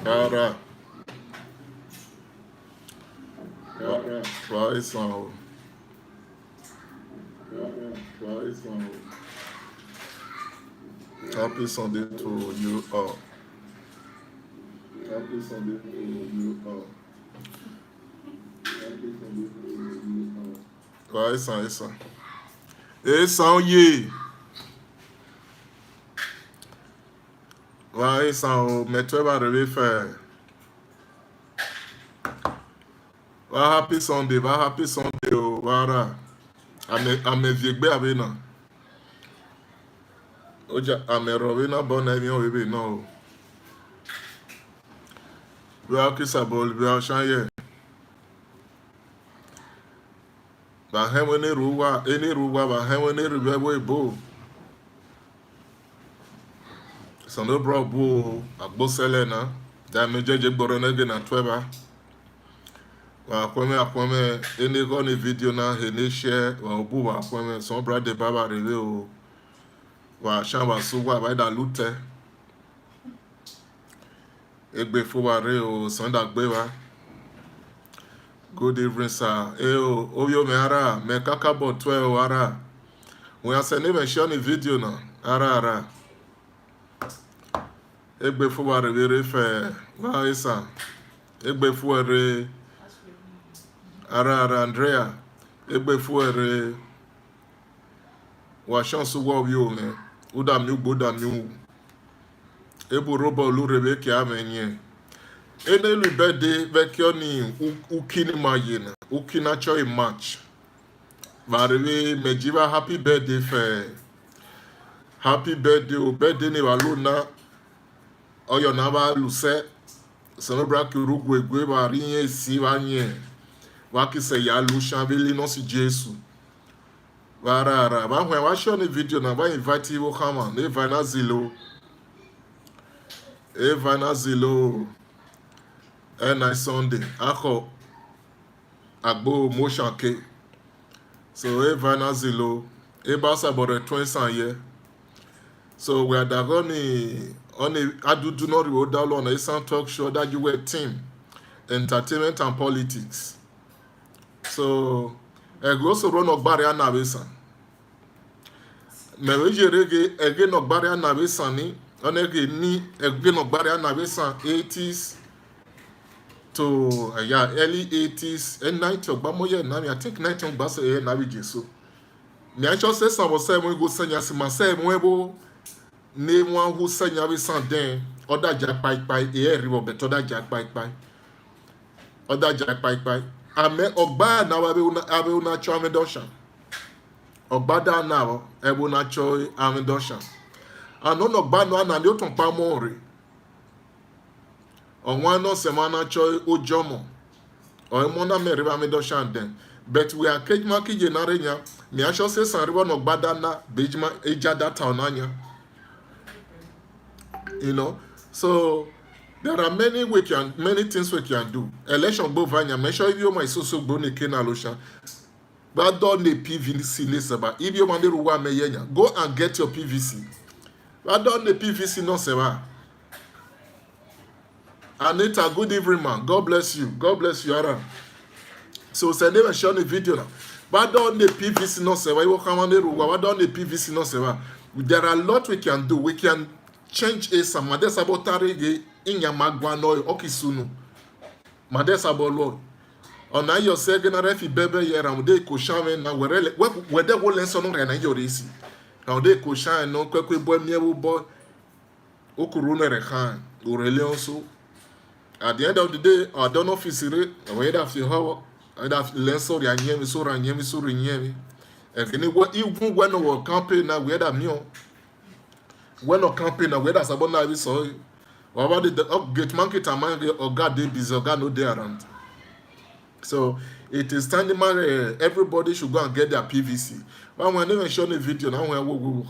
Cara, vai são. Happy Sunday to you all. Happy Sunday to you all. Vai são, ESAN. ESAN ye. Vai são, mais tu vas arriver faire. Va happy Sunday, oh, voilà. Ame viegbe avec non. Oja ame robe na bon avion bébé non. Bia ki sabol bia chanye. Ba hemene ruwa, eni ruwa ba hemene ruwa boy bo. Sando bro bo agbo selena. Da me jeje gboro na ge na tweba. Wa akweme eni go ni video na he ni share wa obu wa akweme so brother baba rele o. Wa shamba suwa ba da lute. Egbe foware o sonda gbe wa. Good evening sir. O oyo me ara me kakabo 12 ara. We are sending me share ni video na. Ara. Egbe foware re fe wa ESAN. Egbe foware ara Andrea. Egbe foware wa chance wo yo me. Uda mi gboda mi ebu robo lu rebe ki amenye ene lu bede vekyo ni ukini mayena ukina choi match varebe mejiva happy birthday fe happy birthday o birthday ni waluna oyo na ba luse celebra ki rugu egwe ba riye si wanye waki se ya lu shavili no si Jesu Varara, but when I watch on the video now, I invite you to come on. Evana Zilo, and Sunday. Ako Agbo motion ke. So Evana Zilo, Ebasa about the 20 year. So we are going on a I do not roll down on a ESAN talk show that you were team, entertainment and politics. So I go so run of barrier na ESAN. Me wejerege ege no barrier na ESAN ni onege ni ege no barrier na ESAN 80s to early 80s and 90 ogbamoye na me I think 90 ogba so na we Jesu. Me I just say some say we go sanya si ma say mo ebo ne one who sanya ESAN den oda ja pai e ribo beto da ja pai oda ja pai ame ogba na wa be una cho amedosha ogbada na ebo na cho amedosha ano no gba no na ni o ton pa mo re onwa no se ma na cho ojomo o mo na me re amedosha den but we are kejma ki generenya me asho se san ribo no gbada na bejma eja data onanya you know so there are many things we can do. Election go vanya. Make sure if you my so go ne kena losha. But don't ne PVC lesaba. If you want to ruwa meyenya, go and get your PVC. But don't ne PVC no seba. Anita, good evening man. God bless you. God bless you, Ara. So send them a show the video now. But don't ne PVC no seba. You come on the ruwa. But don't ne PVC no seba. There are a lot we can do. We can change ESAN. Madesa botarege. Inya magwa no okisunu madesa bolo ona yo se gena refi bebe yera mude ko shame na werele we de wo lenso no re na yo resi Now they could shine no kwekwe boy mewu boy okurune rekan urele also. At the end of the day, I don't know if it's it, whether if you have either less or yanyemi so ranyemi so rinyemi. And even when we campaign now, we had a meal. When we campaign now, we had a sabona we saw. What about the get market among or God they busy or God no there around. So it is standing man. Everybody should go and get their PVC. But when they show the video now, where we go,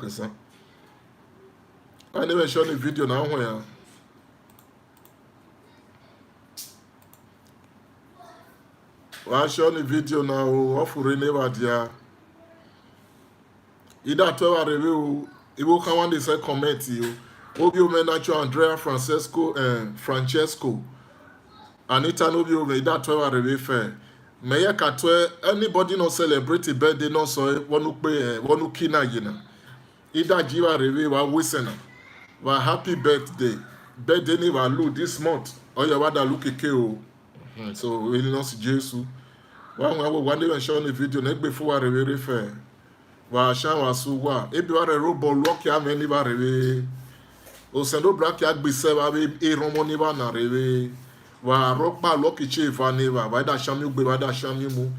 I never show the video now where. I show the video now. Offering never there. Either 12 review. It will come on the same comment you. Obio Menacho Andrea Francesco. Anita Nobio made that 12 review fair. May katwe anybody no celebrate birthday no so one kina yina. Either jiwa review wa wisena. Wa happy birthday. Birthday ni wa lu this month. Or you wada look o. So we not see Jesus. One day when showing the video next before review fair. Wa shan wa suwa. Ebi wa re robo lock ya meni ba review. O sendo black ya gbese ba be e romo ni ba na review. Wa ropa loki chifa neva wa da shami gbe wa da shami mu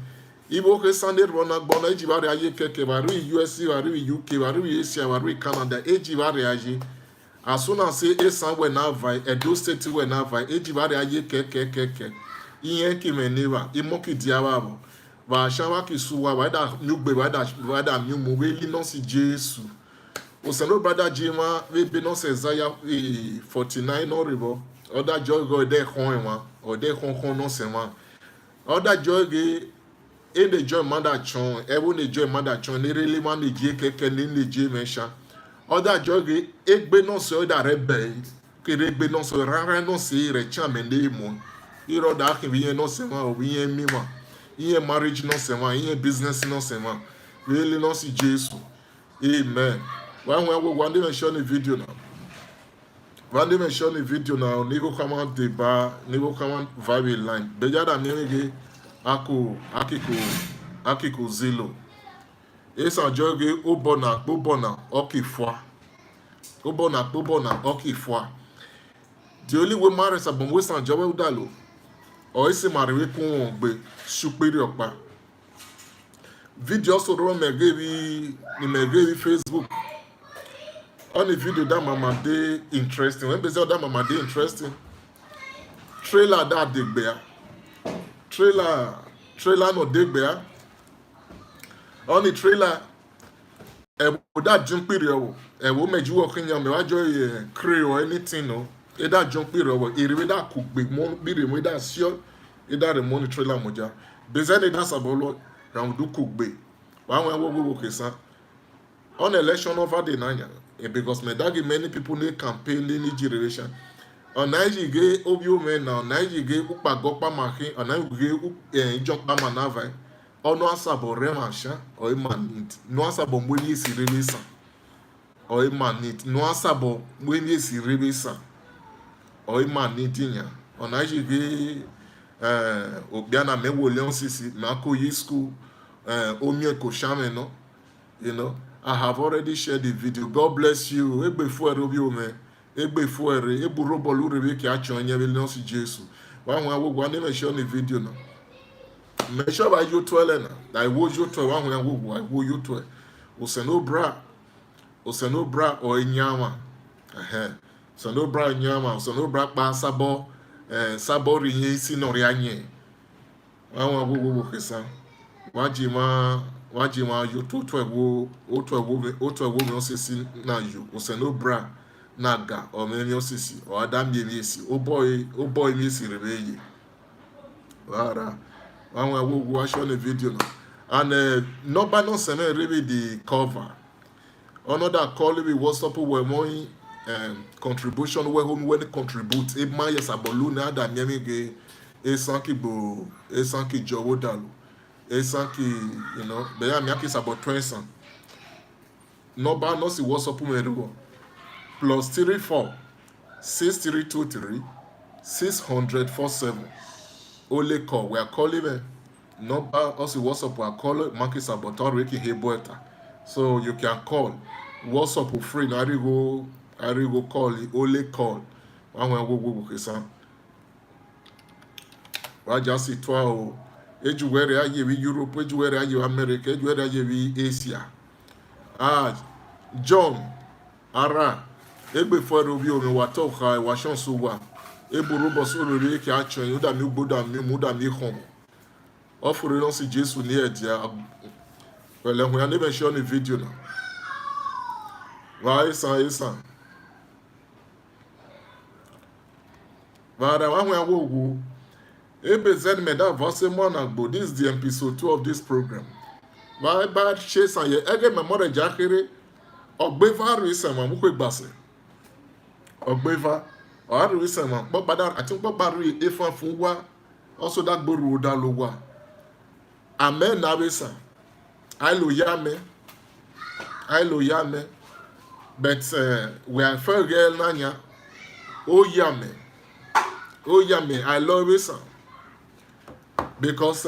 ibo ke Sunday rona gbona eji ba re aye keke wa ri USA wa ri UK wa ri Asia wa ri Canada eji ba re aye as soon as say ESAN we na vai Edo State we na vai eji ba re aye keke iyen ki me neva imoki diawa bo wa shawa ki suwa wa da mi gbe wa da mi mu we li no si Jesu o sendo brother Jima we be no se Isaiah 49 no ribo other joy go there home or there home no sema other joy in the joy mother chon even the joy mother chon ni really man the je keke ni le je mesha other joy egbe no so da rebe kere egbe no so rara no se re chamende mo iro da ke bi no sema o bi mi ma yen marriage no sema yen business no sema really no si Jesus amen when we one day show the video now. Vandi mention the video now. Nigo come on deba, nigo come on vibe line. Bejada miege akiko zilo. Esa joge ubona okifwa. Ubona okifwa. The only way marriage abon we san jowe udalo. O isi mariwe kun be superi okpa. Video so ro megevi Facebook. On the video that mama dey interesting. When they say that mama dey interesting, trailer that dey bear. Trailer no dey bear. On the trailer, that jump period, wo meji wo kinya me wajo crane or anything no. That jump period, iriwe that cook big mon biri mo that sure. That the money trailer moja. Bezene that sabolo round do cook big. One wo kesa. On election over the nanya. Because many people need campaign in generation. On Nigeria, obio men now Nigeria upa gopa makin on Nigeria jokpa manava. Or no asabo remasha or manit. No asabo mweni si rebisa. Or manit. No asabo mweni si rebisa. Or manitinya. On Nigeria obiana mewo leon sisi mako yi school omie koshame no. You know. I have already shared the video. God bless you. Egbe fuere obi ome. Egbe fuere. Ebu robo lure be ki acho nye be no si Jesu. Wa wo ne me share the video na. Me share ba you twele na. I wo you twele wa wo I wo you twele. O se no bra o enyama. So no bra enyama. So no bra pa sabo sabo ri isi no ri anye. Wa wo kesa. Wajima you to wo osisi na you oseno bra naga o me osisi o adam ye esi o boy mi si rebeyi wara wanwa wo show the video no and number no send really the cover another call we WhatsApp we money contribution we home when contribute e ma yes abolu na da mi ge esanki jowo dalu ESAN you know, but yeah, me is about 20. Number no see WhatsApp me plus 34 6323 60047. Only call. We are calling me. Number also WhatsApp we are calling. Mark is about already here boeta. So you can call WhatsApp for free. I go call it. Only call. I want to go kesa. I just see twa. Ejuwere aye we Europe. Ejuwere aye America. Ejuwere aye we Asia. John ara. Egbe fere obi o me wato ka wa chance wa. Eburu boso lori ki a chen. Uda mi gboda mi muda mi khon. Offre non si Jesu ni e dia. Well, we are never showing a video now. Why ESAN? Vara wa wo EBZ meda vosemo na gbo. This is the episode 2 of this program. Why bad chase and ye ege memory jakere ogbeva reason ma mu ko gbase. Ogbeva or reason ma but I think bari efan fun wa also that gboru da lo wa. Amen na reason. I lo yame. But we are fair girl nanya. Oh yame, I love it, because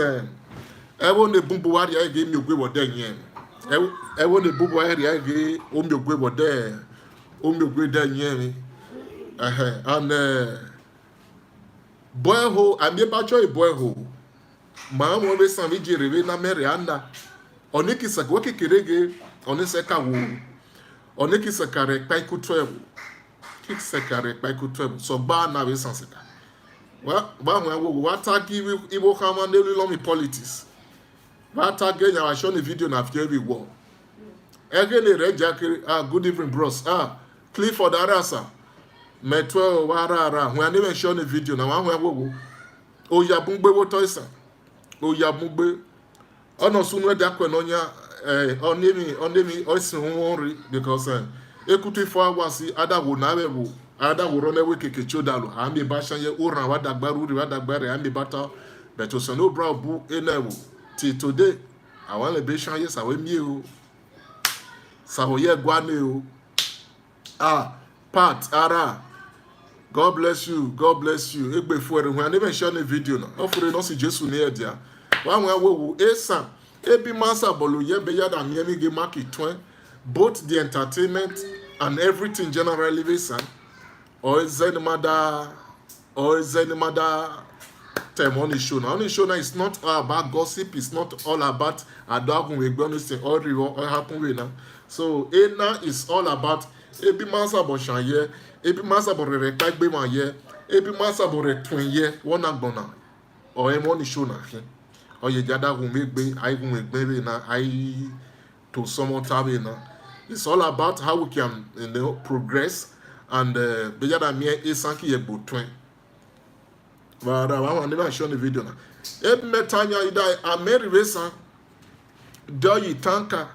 everyone the bumbu wari I gave me a good day yen. Everyone the bumbu wari I gave me a good day, good day yen. And boyho, I may patch a boyho. Mam always some vijay na merianda. Oniki sakwoki kirege, oniseka wu. Oneki sekare paiku 12. Kik sekare paiku 12. So ba na we sanseka. Ba we ataki ibo kama nelu lomi politics. Ba ataki nya wa show the video na after every war. Ege le rejakiri good evening bros. Clifford Arasa. Metwe warara. We never show the video na wa wo. Oya bungbe wo toisa. Oya bungbe. Ono sunwe dakwe nonya onemi oisin because ekutu ifo awasi adawo na wewo adawo ro lewe keke chodalo ami ba shanye ura wa dagbare ami bata beto so no bra bu enewo till today awon le be shanye sawe mi o sawo ye gwane o Pat ara God bless you egbe fuere hu ani be share the video na ofure no si Jesu ni e dia wa wo ESAN ebi masa bolu ye be ya da miemi ge mark it both the entertainment and everything generally ESAN or zenimada time on the show now is not all about gossip, it's not all about adagun egbonu say all happen we now. So ena is all about ebi masa bo shan ye ebi masa bo re gbagbe ma ye ebi masa bo re twin ye won agbona or em on the show na hin oye jada gun megbe ai gun egbe na ai to someone tabe na. It's all about how we can progress and be jada me ESAN ki ye bo twin. But I want to show the video now. Ep metanya ida ameri ESAN do yi tanka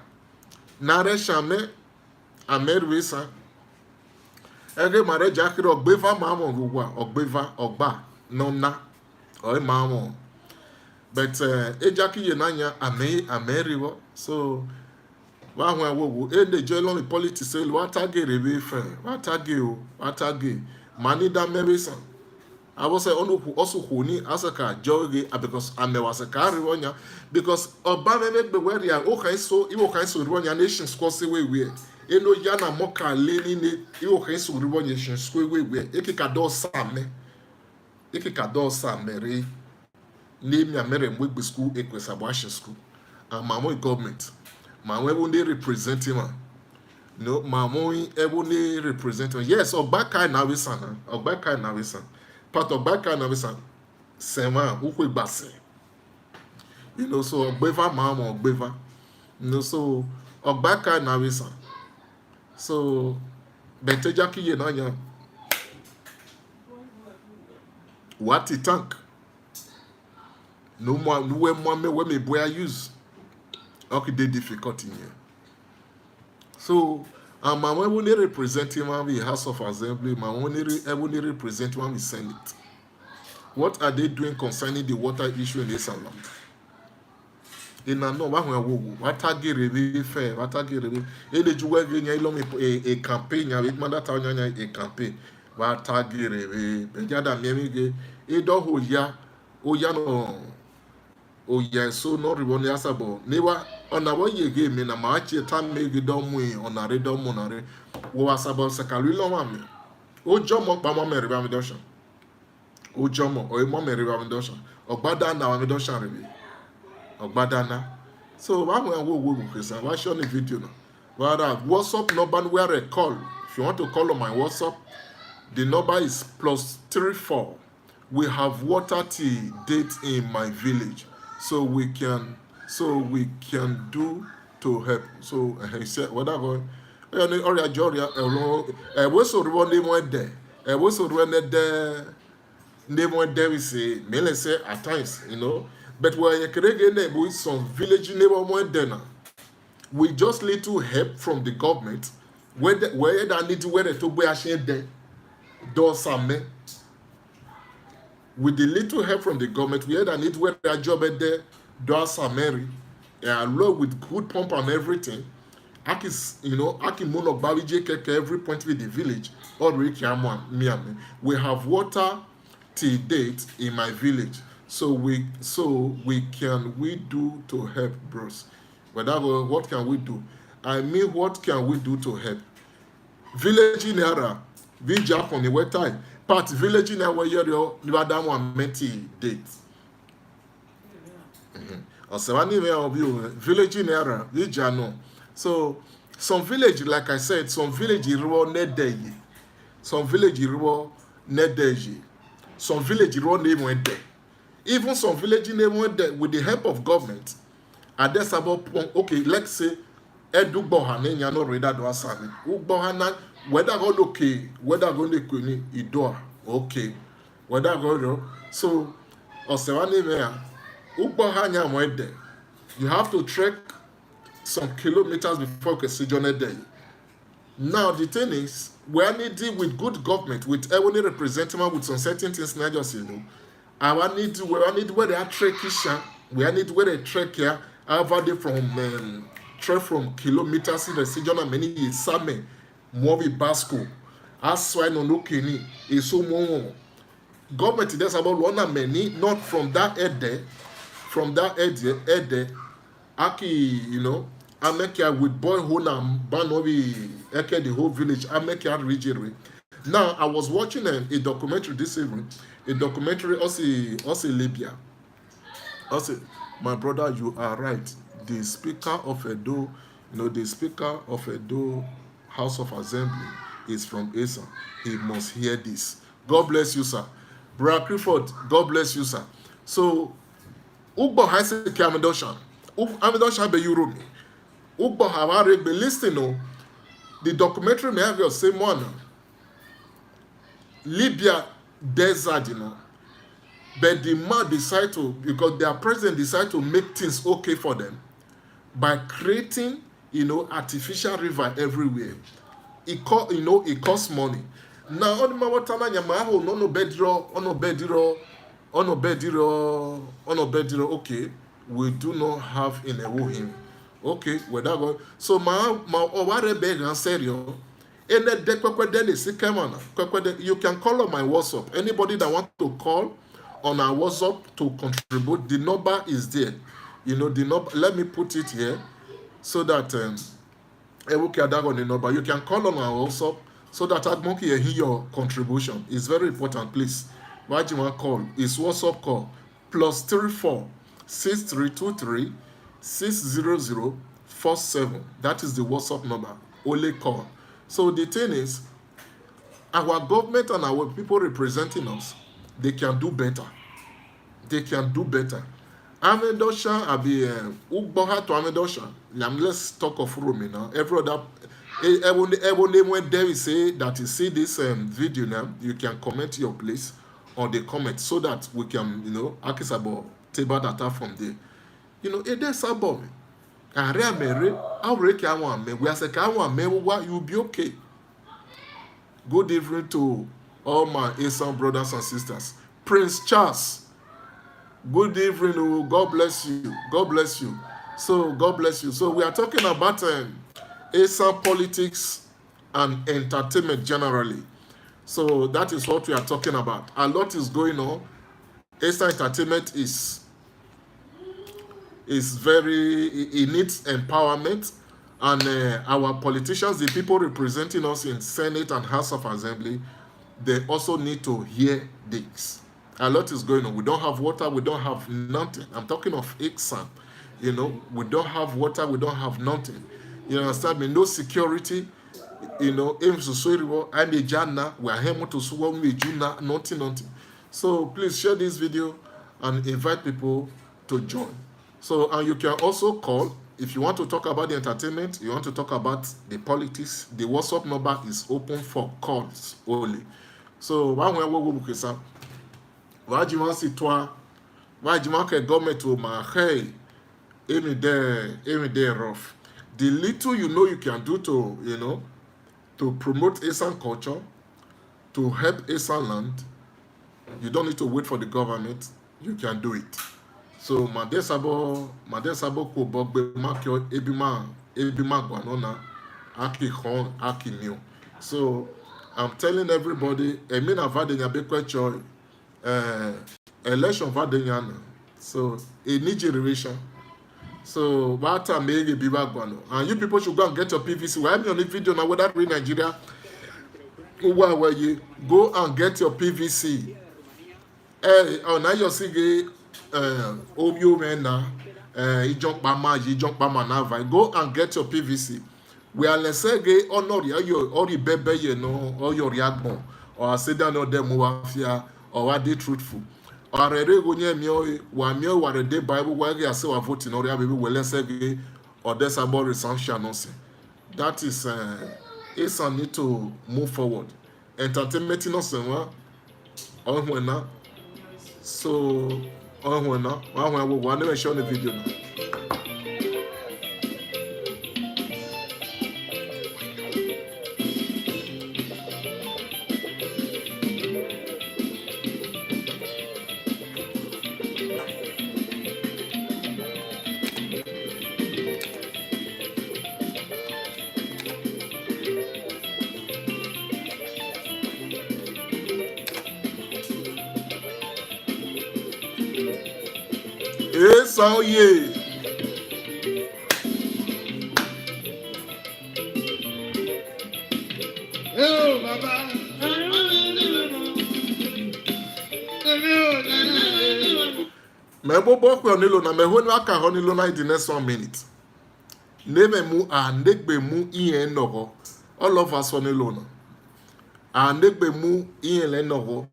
nare shame ameri ESAN ege mare jakiri ogbeva mamo ruwa ogbeva ogba nona oi mamo but ejaki ye nanya ameri wo so wa hwan wo e de join on the politics say wa tage rebe fe wa tage mani da ESAN I was say onu also honi asaka joge because amewasaka riwonya because obama be where ya o kan so riwonya nation score say we eno ya na moka leni ne iwo kan so riwonya nation score we ekika do same re name ya mere mwe school ekwesa boashin school and mamo government mamo even dey represent him no mamo even dey represent him yes ogbaka na ESAN part of back and ESAN sema ukwe gbase so ogbeva mama ogbeva so ogbaka na ESAN so beteja kiye na nya what it tank no more we me boy use okay dey difficult in here so and my when they represent him in the House of Assembly, my when they represent him in the Senate. What are they doing concerning the water issue in ESAN land? In a no, what target review fair, what target review? Ele juwe genya ilo a campaign ya with manda tanya a campaign. What target review? Bejada miemi ge e do ho ya no Oh yes, so no ribon yasabo. Newa on a way ye gave me na machi time me gidom we on a redom monare. Was about Sakalilo mami. O Jomo Bama Meriba Midosha. O Jomo or Meriba Midosha. Or Badana Midosha Rebi. Or Badana. So why will Christian? Why show the video now? But WhatsApp number where I call. If you want to call on my WhatsApp, the number is +34. We have water tea date in my village, so we can do to help. So he said, whatever. Ọrịa ji ọrịa ewesoro ndị nwe de ewesoro ndị nwe de we say mele say at times, you know, but when you some village neighbor nwe de na we just little help from the government where that need to where to be ashamed there do some with the little help from the government we had a need where their job at there do some Mary with good pump and everything. You know, Mono Babije Keke every point with the village or we have water till date in my village. So we do to help, bros. What can we do? I mean, what can we do to help? Village in era, we jump on the wet time. But village in our year, you had one meti date. Village in era, we jano. So some village, like I said, some village iro nedeyi, some village iro nedeyi, some village iro name de. Even some village name de with the help of government. And that's about okay. Let's say edu bohane nyano reda do asami. U bohana whether go okay, whether go ne kuni idoa okay, whether go so osewani me u bohanya mo de. You have to trek some kilometers before you can see John Day. Now the thing is, we are needing with good government, with every representative with some certain things not just you know. We need where they are trekking, we need where they trek here, over trek from kilometers in the region many is Same, Mobi Basco, Aswai no Keni, is so more. Government there's about one and many, not from that ede, Aki, you know, Amekia with boy Honam, Banobi, Eke, the whole village, Amekia region. Now, I was watching a documentary this evening, a documentary also Libya. Also, my brother, you are right. The Speaker of Edo, you know, the Speaker of Edo House of Assembly is from ESAN. He must hear this. God bless you, sir. Brother Clifford, God bless you, sir. So, Ugbo Haise Kamedoshan. Amidoshan be Europe. Ugbo Havare be listening. The documentary may have your same one. Libya desert, you know. But the man decide to, because their president decide to make things okay for them by creating, you know, artificial river everywhere. It costs money. Now, on the watana nyamaho no bediro, okay. We do not have in a wohim. Okay, where that go. So ma oware beg and serio. You can call on my WhatsApp. Anybody that want to call on our WhatsApp to contribute, the number is there. You know the number. Let me put it here so that on the number. You can call on our WhatsApp so that Admoki hear your contribution. It's very important, please. What you want call is WhatsApp call +34 6323 60047. That is the WhatsApp number. Only call. So the thing is, our government and our people representing us, they can do better. They can do better. Amedosha, Ugboha to Amedosha. Let's talk of Rome now. Every name when there we say that you see this video now, you can comment your place on the comment so that we can, you know, akisabo table data from there. You know, it is about me. You'll be okay. Good evening to all my ESAN brothers and sisters. Prince Charles, good evening. God bless you. God bless you. So, God bless you. So, we are talking about ESAN politics and entertainment generally. So, that is what we are talking about. A lot is going on. ESAN entertainment is is very, it needs empowerment. And our politicians, the people representing us in Senate and House of Assembly, they also need to hear this. A lot is going on. We don't have water, we don't have nothing. I'm talking of ESAN. You know, we don't have water, we don't have nothing. You understand me? No security. You know, we are here to nothing. So please share this video and invite people to join. So, and you can also call if you want to talk about the entertainment, you want to talk about the politics. The WhatsApp number is open for calls only. So, why do you want to see toi? Why do you want to government to my hey? Every day rough. The little you know you can do to, you know, to promote ESAN culture, to help ESAN land, you don't need to wait for the government. You can do it. So madesabo ko bogbe makyo ebima gwanona aki hon aki new. So I'm telling everybody, emina vadenya bekwecho election vadenya. So a new generation. So what time maybe be back one. And you people should go and get your PVC. Why me on the video now whether in Nigeria? Where you go and get your PVC. Now you see Obio Mena, go and get your PVC. We are let's say honor your bebe you know or your yagbon or say down on them or what they truthful. Or a regular meal, one meal, what a day Bible, where you are so voting or baby will let's say or there's about resumption. That is ESAN need to move forward. Entertainment no somewhere on when now. So on when now, one never show the video now. ESAN OYE-OYEEE. Oh, Baba. Mebo bokwe onilo na mehoni aka honilo na in the next 1 minute. Neme mu a negbe mu iye nogo. All of us onilo na. A negbe mu iye le nogo.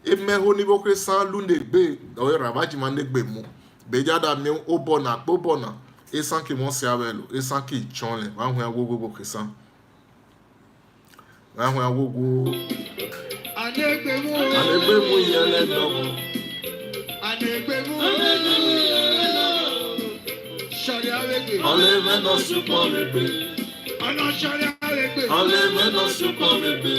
E mehoni bokwe san lu negbe oye rabaji man negbe mu. Bejada mi obona pobona. ESAN ki monsi avelo. ESAN ki chonle. Wanwe agogo bokwe san. Wanwe agogo. Anegbe mu Iye le nogo. Enlève nos support bébé. Enlève nos support bébé.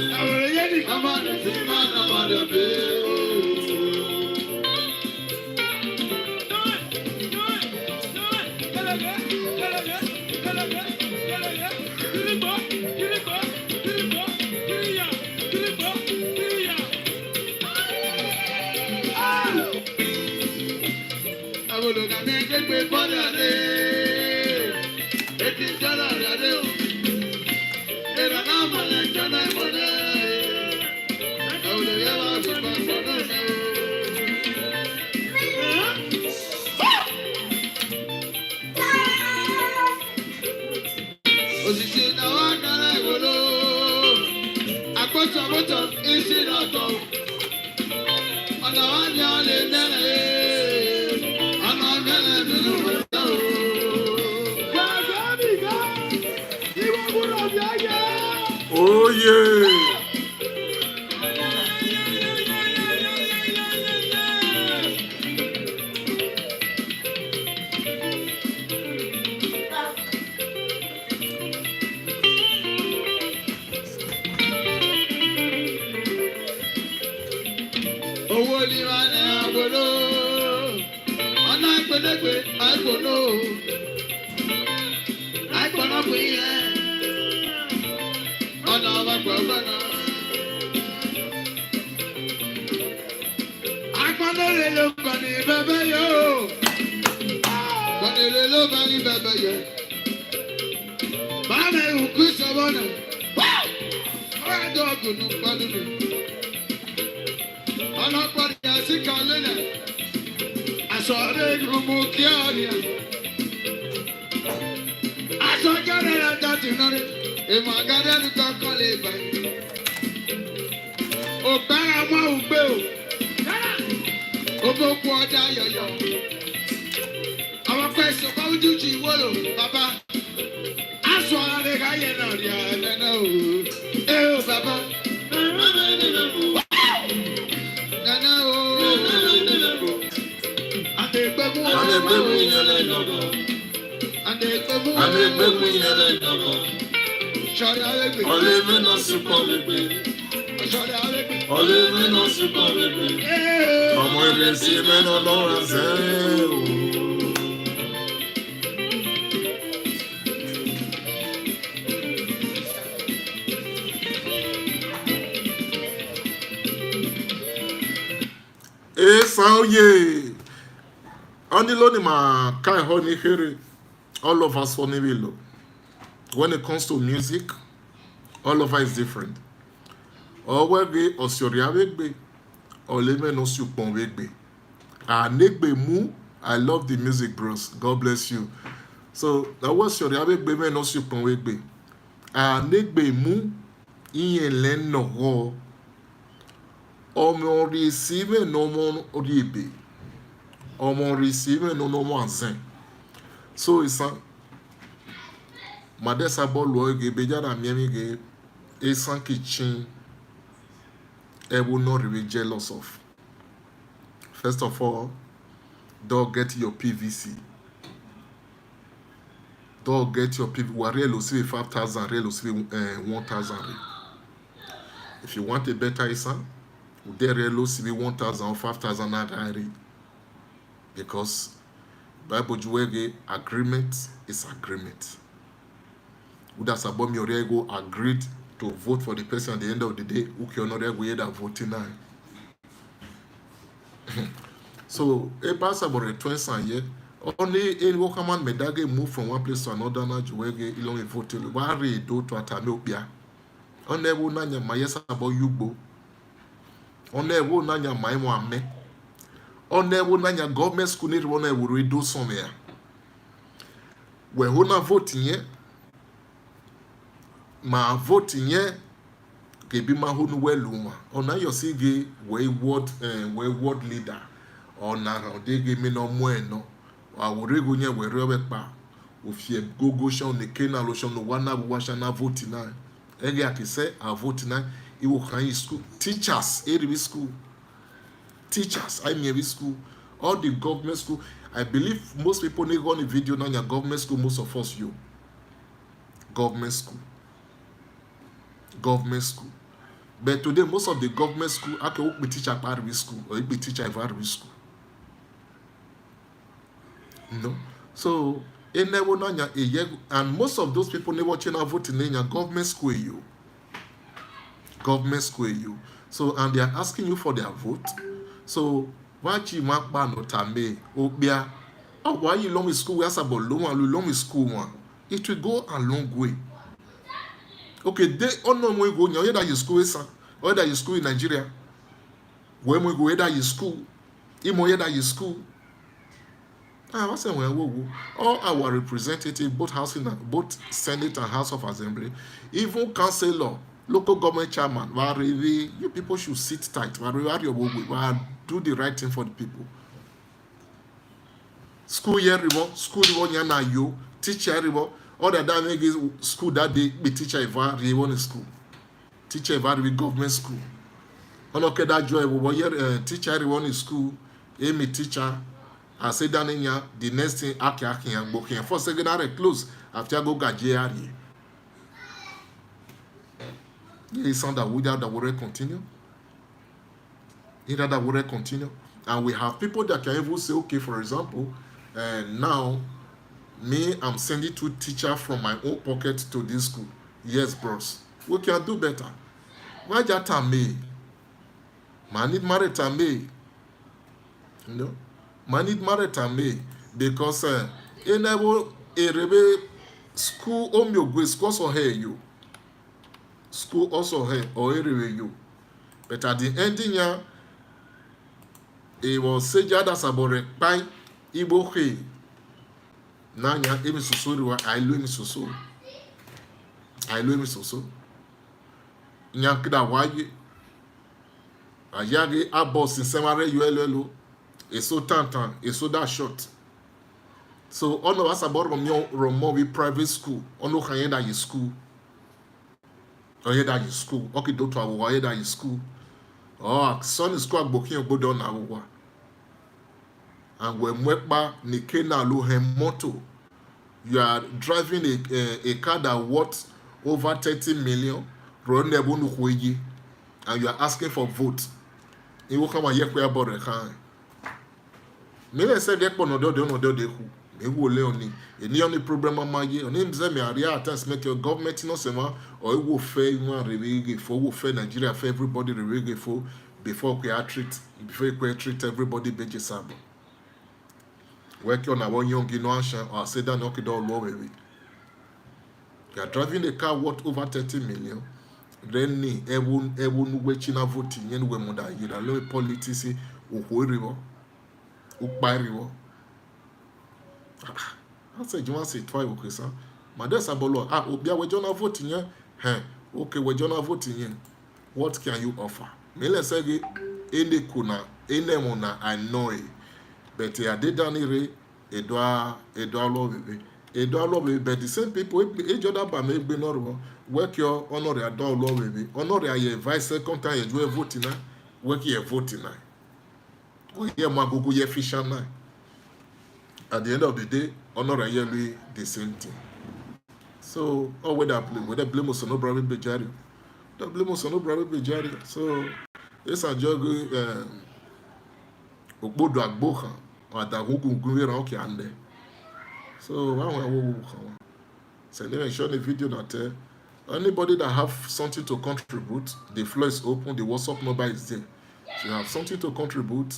Oh yeah. Owó ni wà ní àgbòdo, ọ̀nà àgbẹ̀dẹ̀gbẹ̀ àgbòdo, àgbọ̀nà kò yẹ, ọ̀nà àgbọ̀gbọ̀nà. Àgbọ̀nà rẹ̀ ló kọ̀ ní bẹ́bẹ́ yóò, kọ̀ ní Ele lo bani bebe ye. Bame ukusa bona. Ora dogu no padu no. Ana pari asika lena. Asore grumu kiaria. Asogare la datinore. E magare ni kokole bai. O para ma ugbe o. Obo ku oda yoyo. Our question, how would you do it, Papa? I saw the guy in the no. Oh, Papa. And they go, and they go. Shut out, Olive no super baby. Olive no super baby. Come on, receive me no longer. ESAN ye. Only lo ni ma kai ho ni here. All of us for Nivilo. When it comes to music, all of us is different. Owege osoriawegbe, oleme no suponwegbe. Negbe mu, I love the music, bros. God bless you. So that was soriawegbe me no suponwegbe. Negbe mu, iyen len no ho. Omo receive no mon oriebe. Omo receive no mo anzen. So it's a Madessa bolo ge bejara miemi ge ESAN kitchen I will not be jealous of. First of all, don't get your PVC. Don't get your PVC. We are real 5,000, real 1,000. If you want a better ESAN, we are real 1,000 or 5,000 because Bible Juege agreement is agreement. Udas abom yorego agreed to vote for the person at the end of the day who can not that voting now. So a pass about a twins and yet only in Wokaman Medage move from one place to another now Juege ilong voting. Wari do to Atamopia. On there will nanya mayesa about Yubo. On there will nanya my one. On there will nanya government school need one will redo somewhere. We're not voting yet. Ma vote nye kebi ma hunu weluma ona yo sige wayward leader ona odege me no mo eno awurego nye were pa ofie gogo shon ne kena lo shon no wana bu washa na vote na ege akise a vote na iwo kan school teachers every school teachers I mean every school all the government school I believe most people need on the video now your government school most of us you government school but today most of the government school I can be teacher at Arabic school or be teacher at Arabic school. No, so in and most of those people never watching our voting in your government school you. So and they are asking you for their vote. So why you mark ban or tame obia? Oh, why you long with school? We ask about long with school one. It will go a long way. Okay, they all know when we go, you that you school ESAN, or that you school in Nigeria. When we go, either you school, that you school. I say all our representatives, both Senate and House of Assembly, even councillor, local government chairman, you people should sit tight. Do the right thing for the people. School year, school year, teacher, other than school that day, be teacher in school. Teacher in government school. On okay that joy, teacher in school, me teacher. I say down in here, the next thing aki and booking. For secondary close after I go gajiari. It sound that without that will continue. Either that will continue. And we have people that can even say, okay, for example, now me, I'm sending 2 teachers from my own pocket to this school. Yes, bros. We can do better. Why that time me? Man need married time me. You know? Man need married time me because Enable erebe school omyo school also here you. School also here or erebe you. But at the ending ya, it was seja da sabore pai ibo he. Nanya emi susu wa ailu emi susu. Ailu emi susu. Nyankida waye. Ayage abo sinsemare yuelelo. Eso tantan, eso that short. So all of us about Romovi private school. Ono kanye da yi school. Oye da yi school. Okay, do to awo oye da yi school. Oh, son is school agbokin ogbodo na awo. And when mwekba nike na lo hem moto, you are driving a car that worth over 30 million. And you are asking for vote. You will come and hear about the kind. Mele said that no do who. Ewu ole oni eni oni problem amaye oni mze me area attempts make your government no sema or ewu fe one rewege for ewu fe Nigeria for everybody rewege for before we treat everybody beje sabo work on our young innovation or say that knock it all low baby. You are driving a car worth over 30 million. Then ni ewu wechina voting yen we muda yira lo politics uhuiriwo ukpariwo. I said, you want to say twice, okay, sir? My dad's a bolo. Obia, we're gonna voting here. Okay, we're gonna voting here. What can you offer? Mele say, any kuna, any mona, I know it. But I did danire, Edwa love, but the same people, each other by me be normal. Work your honor, adore love, baby. Honor, I advise second time you do voting, work your voting. We hear my Google, your fish and at the end of the day, honor and yearly the same thing. So, whether blame us or no brother be jari. The blame us or no brother be jari. So, it's a jog Obodo Agboha or the Hugu okay and so I want to so let me show the video that anybody that have something to contribute, the floor is open, the WhatsApp number is there. If you have something to contribute,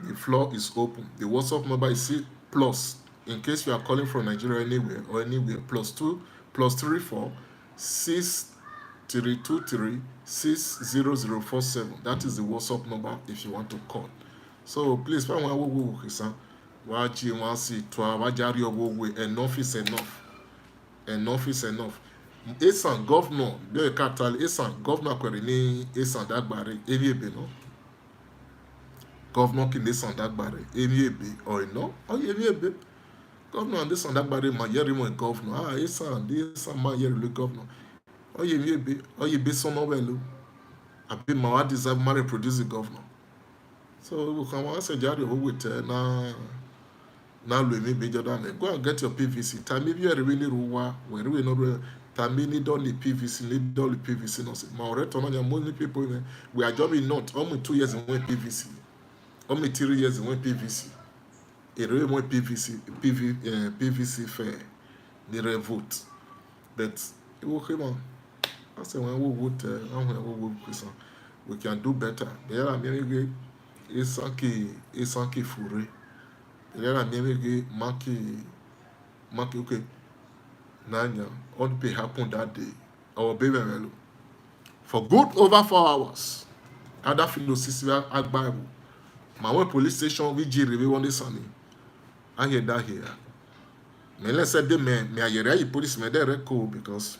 the floor is open. The WhatsApp number is plus. In case you are calling from Nigeria anywhere, +2 +34 6323 60047. That is the WhatsApp number if you want to call. So please, enough is enough. Enough is enough. ESAN governor, ESAN governor Kwerini ESAN Dagbare, no. Governor qui descend d'Agbare, Emiebe, or no, oh, Emiebe. Governor descend d'Agbare, Mayerimo, governor, ESAN, le governor. Oh, Emiebe, oh, Yebe son novelo. A bit my desire to reproduce the governor. So, we can once a jar with now, Emiebe Jordan. Go and get your PVC. Time if you are really ruwa, where we know. Tami need only PVC, need only PVC. No, my return on your money people. We are jobbing not only 2 years in one PVC. Only 3 years in one PVC. Et really more PVC fair. The revote. But it will come on. I say when we vote, we can do better. There are many ESAN fure. There are many maki okay. Nanya, all the pay happened that day. Our baby for good over 4 hours. Other philosophy at Bible. My own police station, we jiri one day sunny. I hear that here. Me let's say the me I hear police me there cool because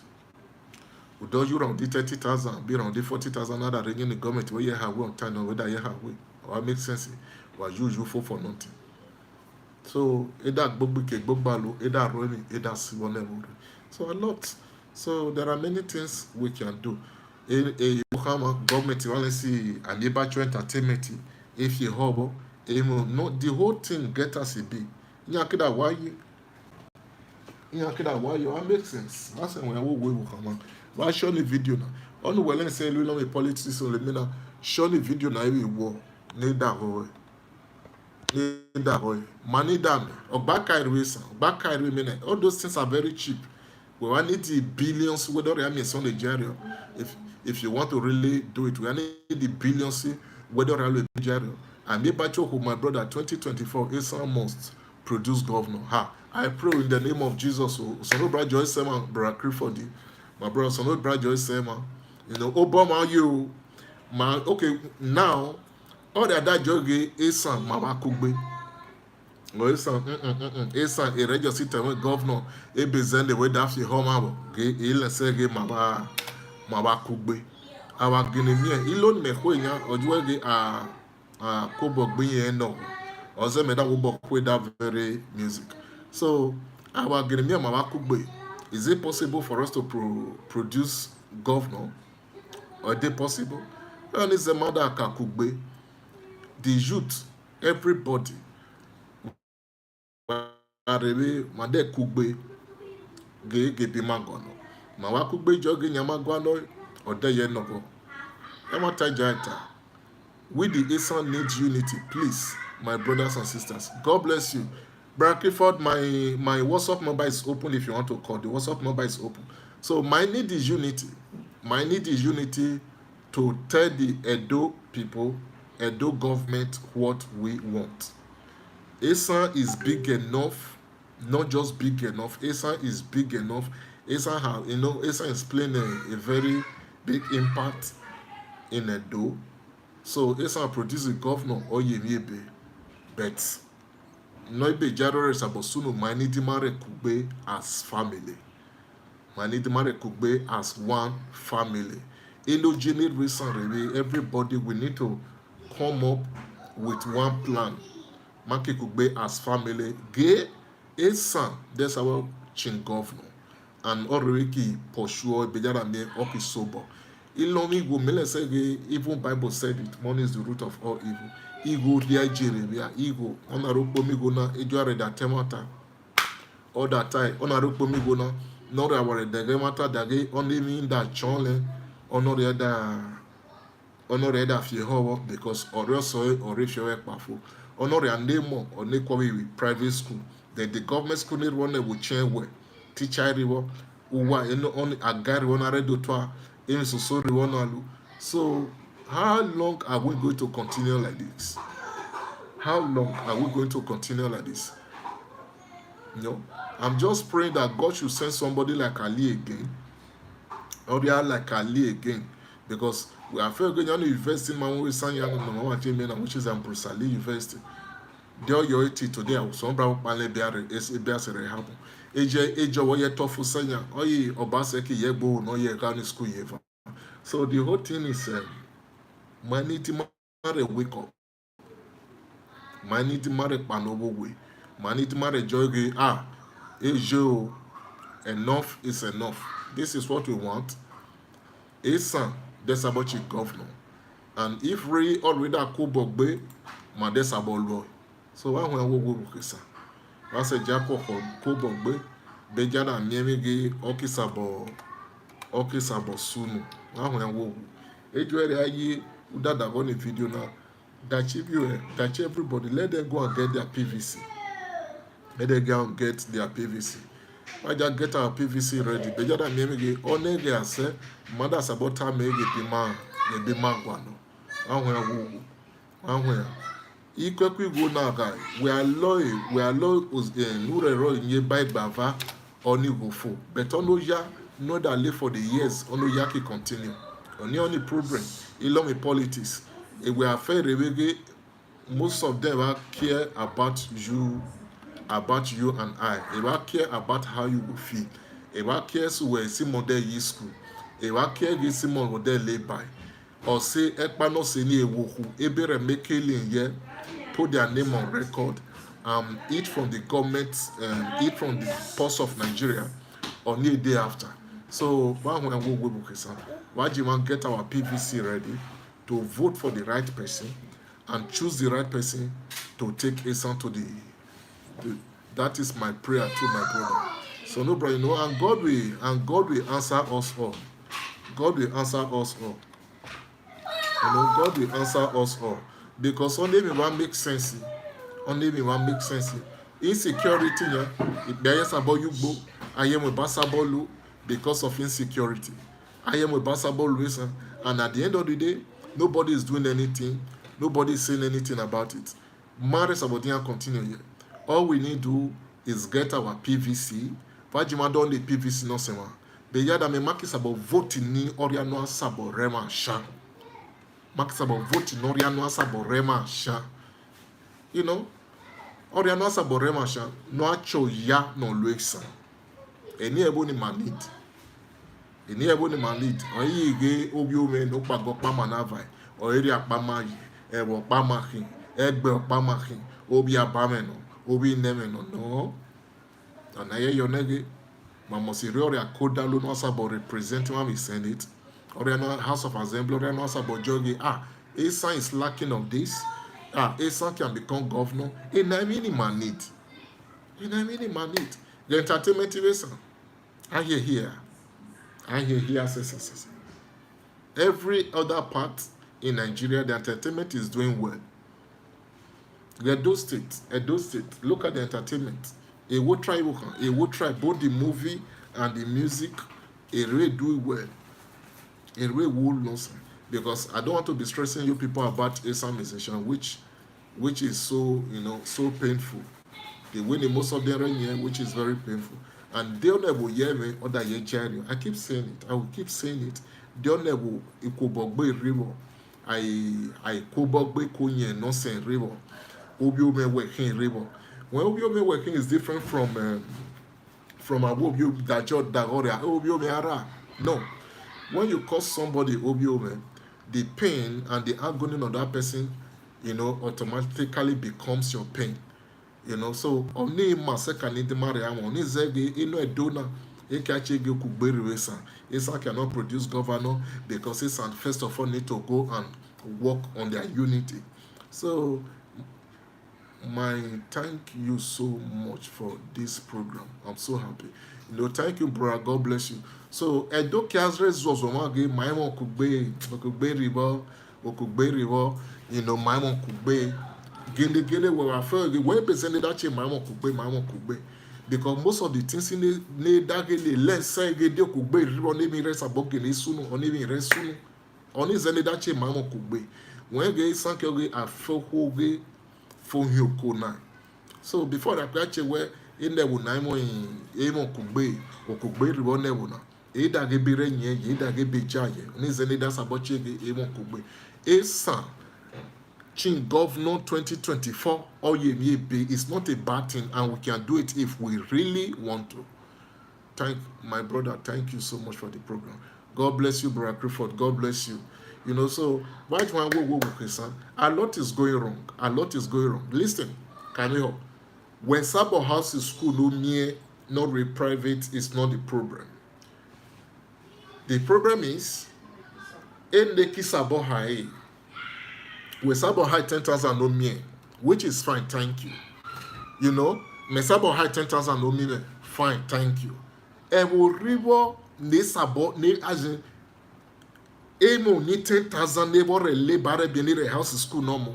we do you around the 30,000, be around the 40,000 other ringing the government where you have one time or whether you have way. Or it makes sense. Or usual for nothing. So that bogbalo, that running, that one. So a lot. So there are many things we can do. A government want to see an able entertainment. If you hobble, not the whole thing get us a bit. Why you make sense. That's when we come on. Why show the video now? Only when say we know a politics on the mina. Show the video now we war. Need that way. Money down. Or back all those things are very cheap. We want the billions. Whether I mean some Nigeria. If you want to really do it, we need the billions. Whether I Nigeria. And me bacho who my brother 2024 ESAN must produce governor. I pray in the name of Jesus. So no brother Joyce Sema, brother Clifford, my brother, so no brother Joyce Sema. You know, Obama, you, man. Okay, now all the other jogi ESAN, Mama Kugbe. No, ESAN, a radio system governor, a bezende way dafi home, il say Mama Kugbe. Our Guinea, Ilon Mehoya, or Juege a Kobo Gbe no. Also, made that work with that very music. So, our Guinea Mama Kugbe, is it possible for us to produce governor? Or is it possible? And it's a mother Kugbe. The youth, everybody, Made Kugbe, Ge Magono. Mawa Kugbe Jogi Yamagwano, or Deye Nogo. Emata Jaita. We the ESAN need unity, please, my brothers and sisters. God bless you. Brother Clifford, my WhatsApp number is open if you want to call. The WhatsApp number is open. So my need is unity. My need is unity to tell the Edo people, Edo government what we want. ESAN is big enough, not just big enough. ESAN is big enough. ESAN have, ESAN is playing a very big impact in Edo. So ESAN produces governor OYE-OYEEE, but Noibe Jarore Sabosunu Manidimare Kugbe as family. Manidimare Kugbe as one family. Indogenate recently, everybody we need to come up with one plan. Maki Kugbe as family. Gay ESAN, that's our chin governor. And already pursue Bejarame Okisobo. Ilomigo Mele say even Bible said it, money is the root of all evil. Ego dia Jeremia, ego, onarupo migona, ejuare da temata. All that time, onarupo migona, not our degemata dage, only mean that chonle, honor da fiehowo, because or soil or if you work powerful. Honor and name or with private school. Then the government school need one will change where teacher river, uwa, only a guy one redo to. So, how long are we going to continue like this? How long are we going to continue like this? No, I'm just praying that God should send somebody like Ali again, or they are like Ali again, because we are going to invest in my own son, which is Ambrose Ali University. There you today. I was on Bravo Pale Beare, SABS happen. Ejo woye tofu sanya oyi obaseki yegbo no ye kan school yeva. So the whole thing is maniti mare wake up. Maniti mare panobo way. Maniti mare joy ejo enough is enough. This is what we want. ESAN desabochi governor. And if we already akubogbe ma desabolo. So why when we go kisa? Wase jako kubogbe bejana miemige okisabo sunu. Ahụ ya wo ejuere ayi udada go the video now that everybody let them go and get their PVC. Let them go and get their PVC. I just get our PVC ready. Bejada miemige onege ase mother sabota mege bima gwano. Ahụ ya ikwekwe go now guy. We are loyal nurero nye by bava oni go fo. But ono ya know that live for the years ono yaki continue only problem ilome politics if we are fair most of them will care about you and I they will care about how you will feel they will care so we see model yi school they will care gi see model lay by or say ekpa no se ni ewoku ebere makeling here put their name on record eat from the government eat from the purse of Nigeria only a day after. So, why get our PVC ready to vote for the right person and choose the right person to take ESAN to the that is my prayer to my brother. So no brother, and God will answer us all. God will answer us all. God will answer us all. Because only me one make sense. Insecurity, it bears about you go. I am a basabolu. Because of insecurity. I am a basketball reason, and at the end of the day, nobody is doing anything, nobody is saying anything about it. Marriage about continue here. All we need to do is get our PVC. Vajima don the PVC no sema. Be yada me makis about voting ni oriano sabo rema sha. Makis about voting oriano sabo rema sha. You know, oriano sabo rema sha no acho ya no luexa. Eni ebo ni manid. Eni ebo ni manid. Oyi ige obi ome no pago pama na vai. Oyeri akpama yi. Ewo pama hi. Egbe pama hi. Obi abame no. Obi neme no. And I hear your nege. Mamosiri ori akoda lo no asabo representing when we send it. Oriano House of Assembly. Oriano asabo jogi. ESAN is lacking of this. ESAN can become governor. Inamini manid. Inamini manid. The entertainment ESAN. I hear here. Every other part in Nigeria, the entertainment is doing well. Edo State, look at the entertainment. It will try both the movie and the music. It really do well. It really will listen. Because I don't want to be stressing you people about ESAN musician, which is so, so painful. They win most of them right here, which is very painful. And they'll never hear me or that you. I keep saying it. I will keep saying it. They'll never ikobogbe river. I kobogbe konye no sen river. Obiome working river. When Obiome working is different from Obiome Dajot Dagoria. Obiome ara. No. When you call somebody Obiome, the pain and the agony of that person, automatically becomes your pain. So only maseka need the Mariam, only Zegi, a donor, a catching ESAN cannot produce governor because ESAN first of all need to go and work on their unity. So thank you so much for this program. I'm so happy. Thank you, brother. God bless you. So Edo Kiazre Zozomage, Maimon Kugbe River, Maimon Kugbe. Gele were referred when presented that Maimon Kugbe. Because most of the things in the dagele less say Gede Kugbe River name rest about Gele Sunu, or even rest Sunu. Only Zeneda Maimon Kugbe. When they sank away a Fohoge for Hyokona. So before that, actually, where in the Wunaimo in Amon Kugbe, or Kugbe River Nevona, Eda Gebirenye, Eda Gebijaye, only Zeneda Saboche Amon Kugbe. ESAN. Chin Governor 2024 OYE-OYEEE is not a bad thing, and we can do it if we really want to. Thank my brother. Thank you so much for the program. God bless you, Brother Clifford. God bless you. So why do I go, son? A lot is going wrong. Listen, can you help? When Sabo House is school, no near, not very private, is not the problem. The problem is, in the Kisabo High. We sabo high 10,000 no me, which is fine, thank you. Me sabo high 10,000 no me, fine, thank you. E wo ribo ne sabo ne aje emo ni 10,000 ne bo rele bare bien re house school no mo.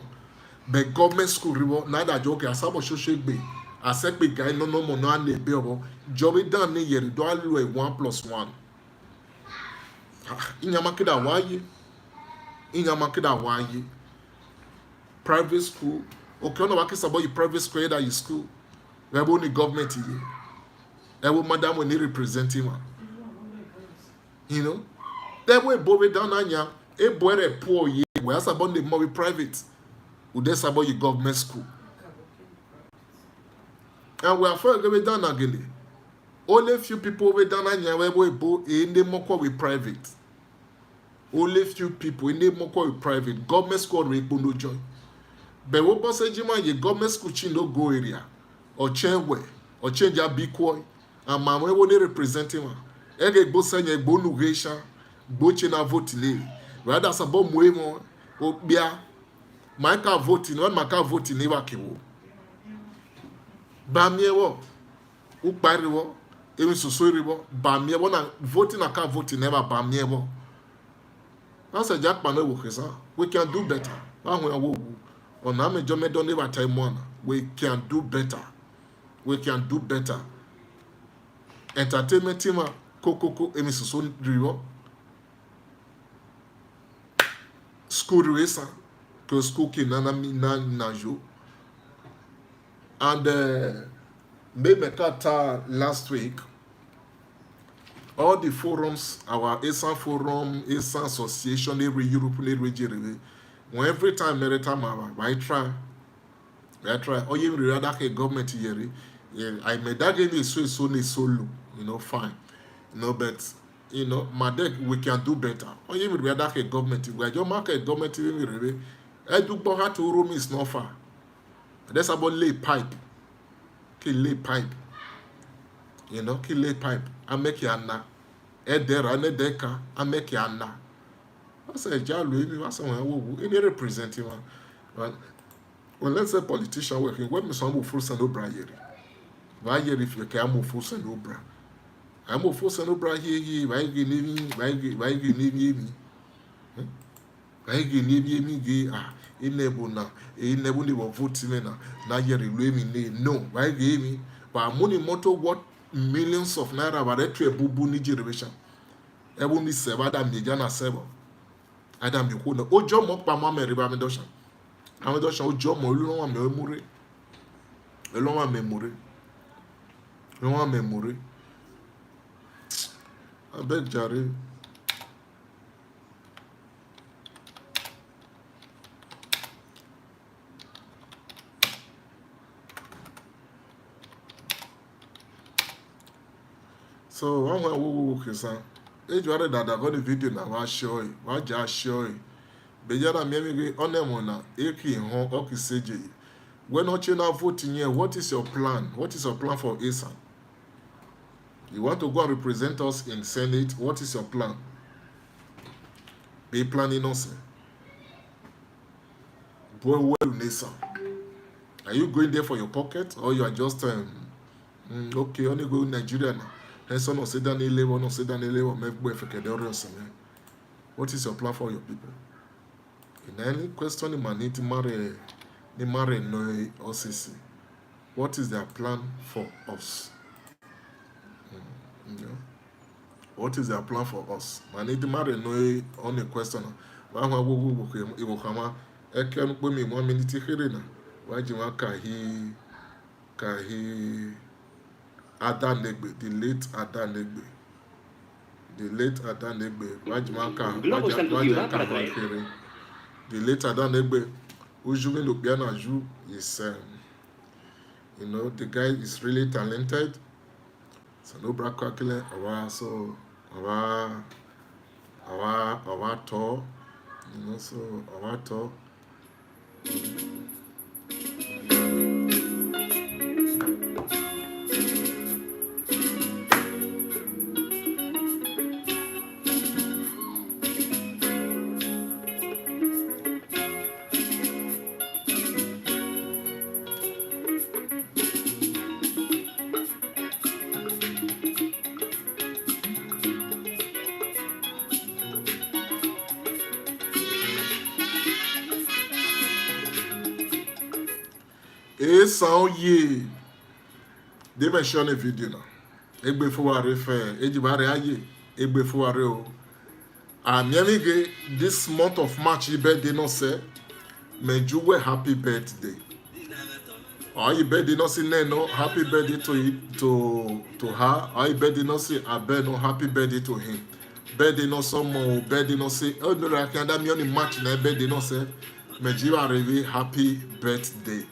Be government school ribo na da joke asabo shoshegbe. Asekpe guy no mo no an ebe obo. Jobi dan ne yeri do alu e 1+1. Inyamakida waye. Private school. Okay, no work about your private school that you school. We have only government here. And madam when they represent him. That way boy down anya. A boy a poor ye. We ask about the more private. We that's about your government school. And we are far going down again. Only few people we down anya where we boy in the more with private. Only few people in the more with private. Government school we no join. But what was a government school no go area or change where or change a big boy and my way won't represent him. Ege go send a bonugation, bochina vote lay. Rather, as a bomb way more, or bia, my car voting, one my car voting never came. Bamiewo, Upariwo, even Susuriwo, Bamiewo, and voting a car voting never Bamiewo. That's a jack man, we can do better. On Ame Jome don't ever time one. We can do better. Entertainment team Koko Emisoso Drivo. School racer. Because school ki nana mi na najo. And maybe last week, all the forums, our ESAN forum, ESAN association, every European region, when every time I try, or even rather government here, I made that game is solo, fine, but my deck we can do better. Or even rather government, we just market government even I do but to room is not far. That's about lay pipe, lay pipe, lay pipe. I make you na. Edera ne deka I make you na. I say Jalu, I say any representing one. Well, let's say politician working. When me some full send obra here. Why here if you can move full send obra? I'm a full send obra here. Why you need me? Why you need me? Why you need me? Inebuna. Inebuni will vote me na. Now here you me no. Why you me? But money moto what millions of naira. But that true bubu ni generation. Ebu mi seba da mi jana seba. Adam you kuna. Ojo mo pa mama riba me dosha. I'm just showing job more. You don't want memory. You don't want memory. You don't want memory. I beg Jerry. So one way we work is age rather that I got the video now. I show you. I just show you. Bejana miemi onemona eki hon okiseje. When not you now voting here, what is your plan? What is your plan for ESAN? You want to go and represent us in Senate? What is your plan? Be planning us. Boy, well, ESAN. Are you going there for your pocket, or you are just okay? Only go in Nigeria now. Henson no say down level, no say down level. What is your plan for your people? In any question, you need to marry no OCC. What is their plan for us? What is their plan for us? I need to marry no only question. Why we will come? I can't put me 1 minute here now. Why do you kahi Adan Negbe, the late Adan Negbe. The late Adan Negbe. Why do you the late Adan Negbe, who jouait le piano à joue, is, the guy is really talented. So no bra calculate, so our tour, so our tour. ESAN they mention a video now. Egbe foware fe, ejibare aye, egbe foware o. Amiamige this month of March, birthday no say, menjuwe happy birthday. Or you birthday no say no happy birthday to her. Or you birthday no say abe no happy birthday to him. Birthday no someone, birthday no say oh no I can't me only March na birthday no say, menjuwe really happy birthday.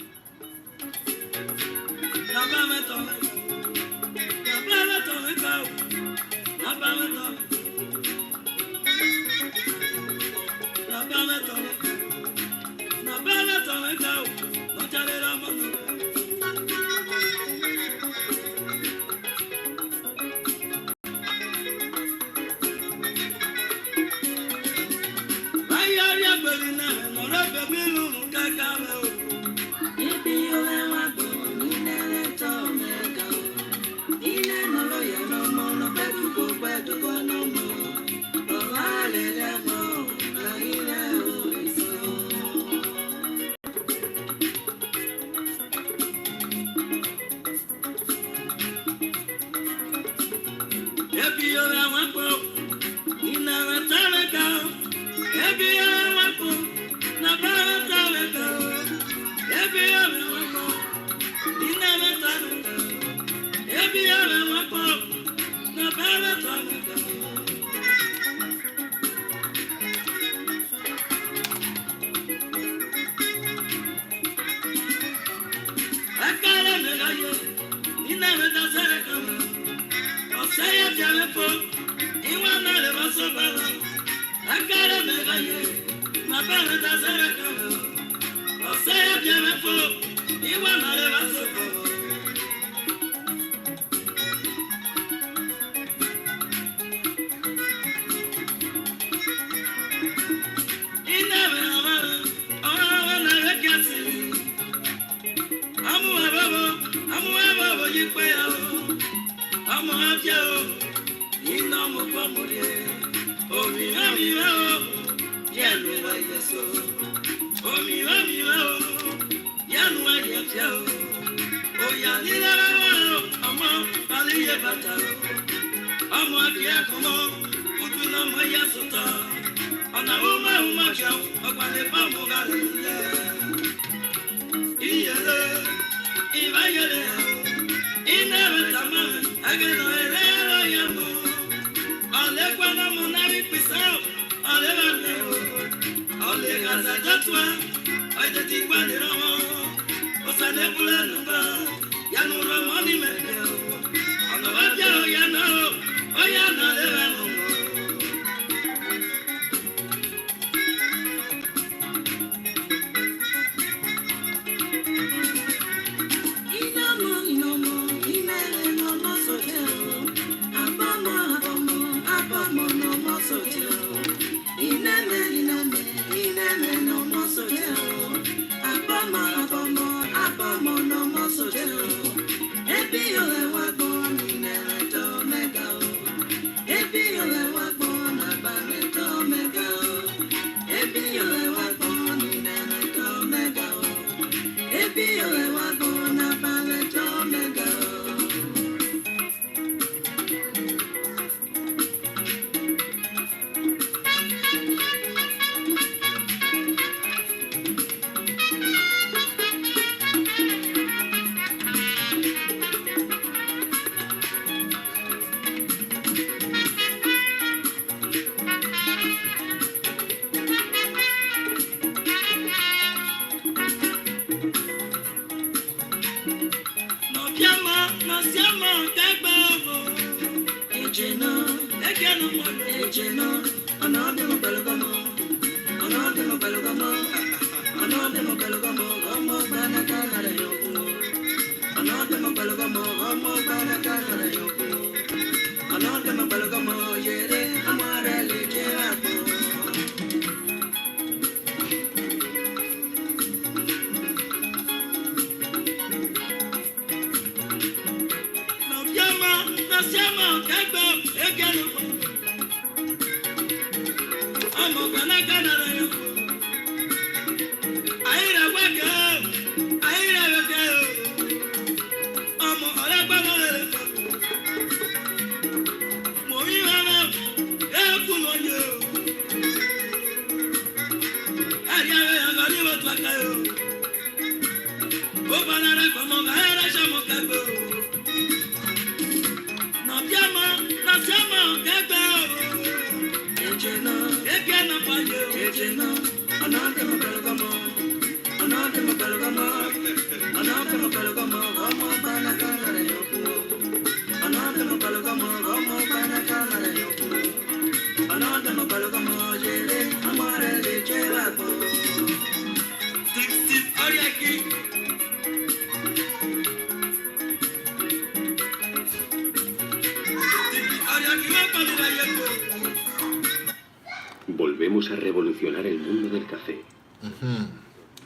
Volvemos a revolucionar el mundo del café.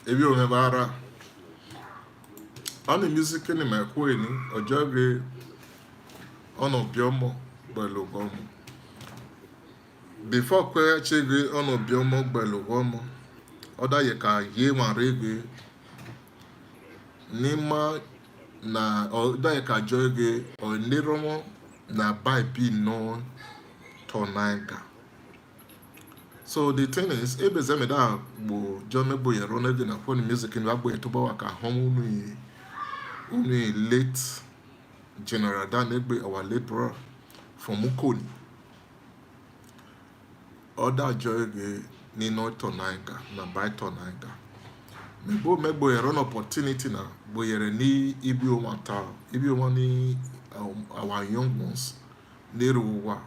Ebi o me bara. Ani music ni me ko ni ojo gbe ono biomo pẹ̀lú gomo. Before kwe chege ono biomo pẹ̀lú gomo. Oda ye ka ye ma rege ni ma na oda ye ka joge o niromo na buy pi no tonanga. So the thing is, ebe zeme da bo jome bo ye rone de na phone music in wabo to ba waka homu uni late general dan egbe our late bro from Mukoni. Other joy ni no tonanga na by tonanga. Mebo an opportunity na boyere ni ibi o mata ibi o mani our young ones ne ruwa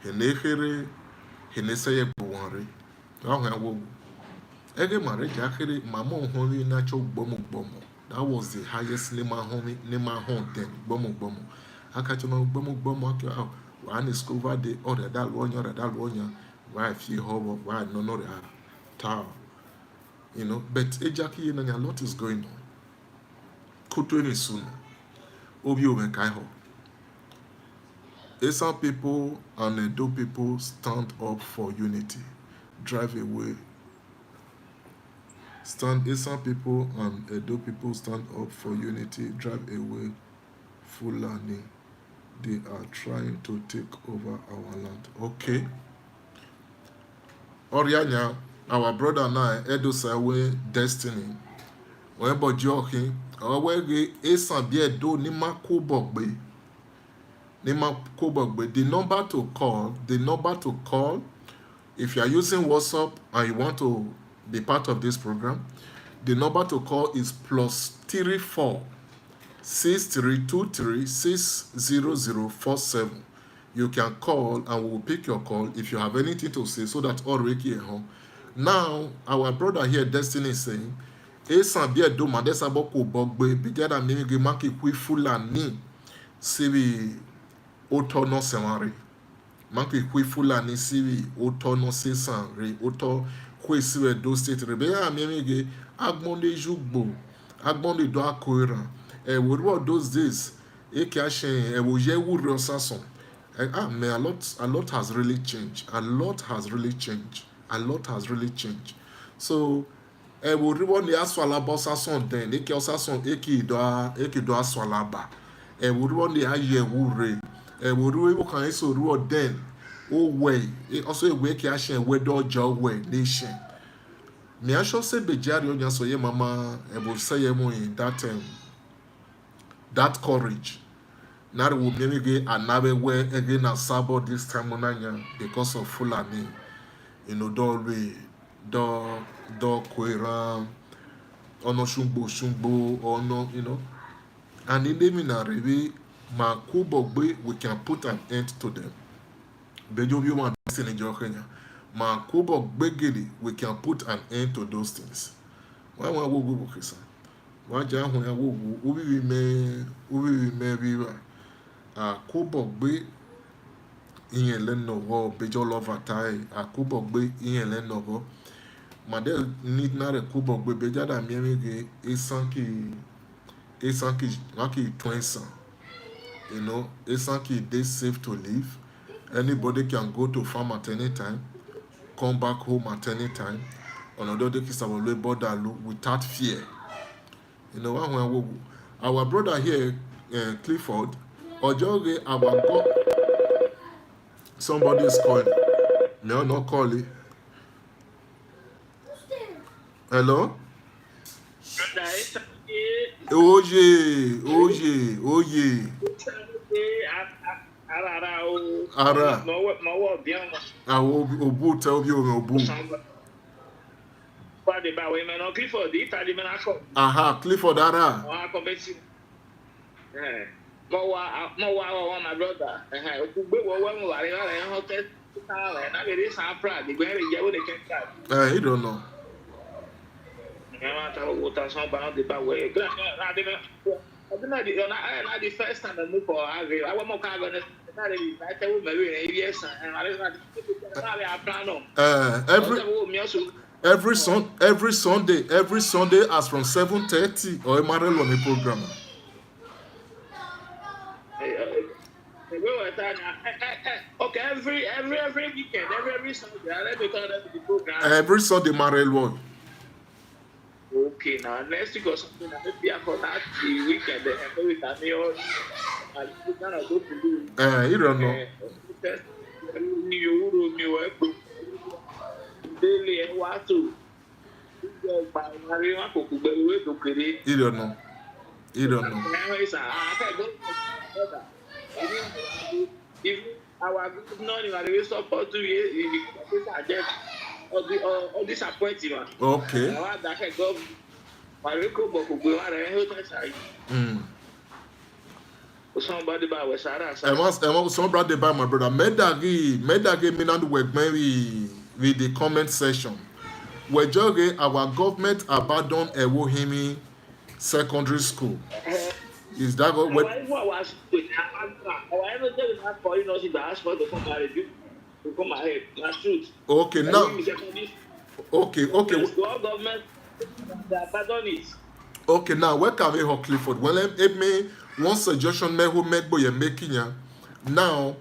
hene here hene seye buware ahụ awo ege mare jakere mama ohori na cho gbomo. That was the highest nema home then gbomo akacho na gbomo akio wa na discover the other that wonya why feel hobo why no ta. You know, but ejaki and a lot is going on. Kutweni soon. Obio Mekaiho. ESAN people and Edo people stand up for unity. Drive away. ESAN people and Edo people stand up for unity. Drive away Fulani. They are trying to take over our land. Okay. Orianya. Our brother and I, Edo Sawe Destiny. Wembo joking. Awege ESAN biedo nima kubogbe. The number to call, if you are using WhatsApp and you want to be part of this program, the number to call is +34 6323 60047. You can call and we will pick your call if you have anything to say so that all Reiki at home. Now, our brother here, Destiny, is saying, ESAN biedo madesa boko bogbe bigada minigi maki kwi fulani sibi oto no semari maki kwi fulani sibi oto no sesan re oto kwe siwe do state re beya minigi agmonde jugbo agmonde do akoira we those days eke ashen woye wuro sason man, a lot has really changed. A lot has really changed. So we reward the aswalaba sason then eke osason eke do aswalaba we reward the aye wure we reward kan eso reward then way also we eke ashen we do jo we nation me asho se bejari onya so ye mama ebo say ye mo in that courage. Now we maybe get another way again as Sabo this time on because of Fulani. You know, do Kwera, or no Shumbo, or no, you know. And in the Minare, Makubogbe, we can put an end to them. Bejobi ma in Kenya. Makubogbe, we can put an end to those things. Why won't we go, Kisa? Why can't we maybe Akubogbe iyen lenogo bejo lova tai akubogbe iyen lenogo made need na re kubogbe beja da miemege esanki waki twensa. You know, esanki they safe to live. Anybody can go to farm at any time, come back home at any time. Another day kisabole border without fear. You know, our brother here, Clifford, Ojoge, our God, somebody is calling. No, not calling. Hello? Oye. Ara. Obu tell you Obu. Aha, Clifford Ara. My brother. You don't know. The first time I moved for I want more cargo. Every Sunday as from 7:30 or Emmanuel on the program. Okay, every weekend, every Sunday, let me call that the program. Every Sunday, Marel. Okay, now next week or something, maybe for that the weekend, we can go to do. You don't know. Daily and what to. You don't know. our governor will support to all disappointing. Okay. Somebody by Wesara. Somebody by my brother. Medagi Minand work maybe with the comment section. Where joge our government abandoned Ewohimi Secondary School. Is that what? Okay, now. Okay. Okay, now where can we hold Clifford? Well, me one suggestion me who make boy making ya. Now,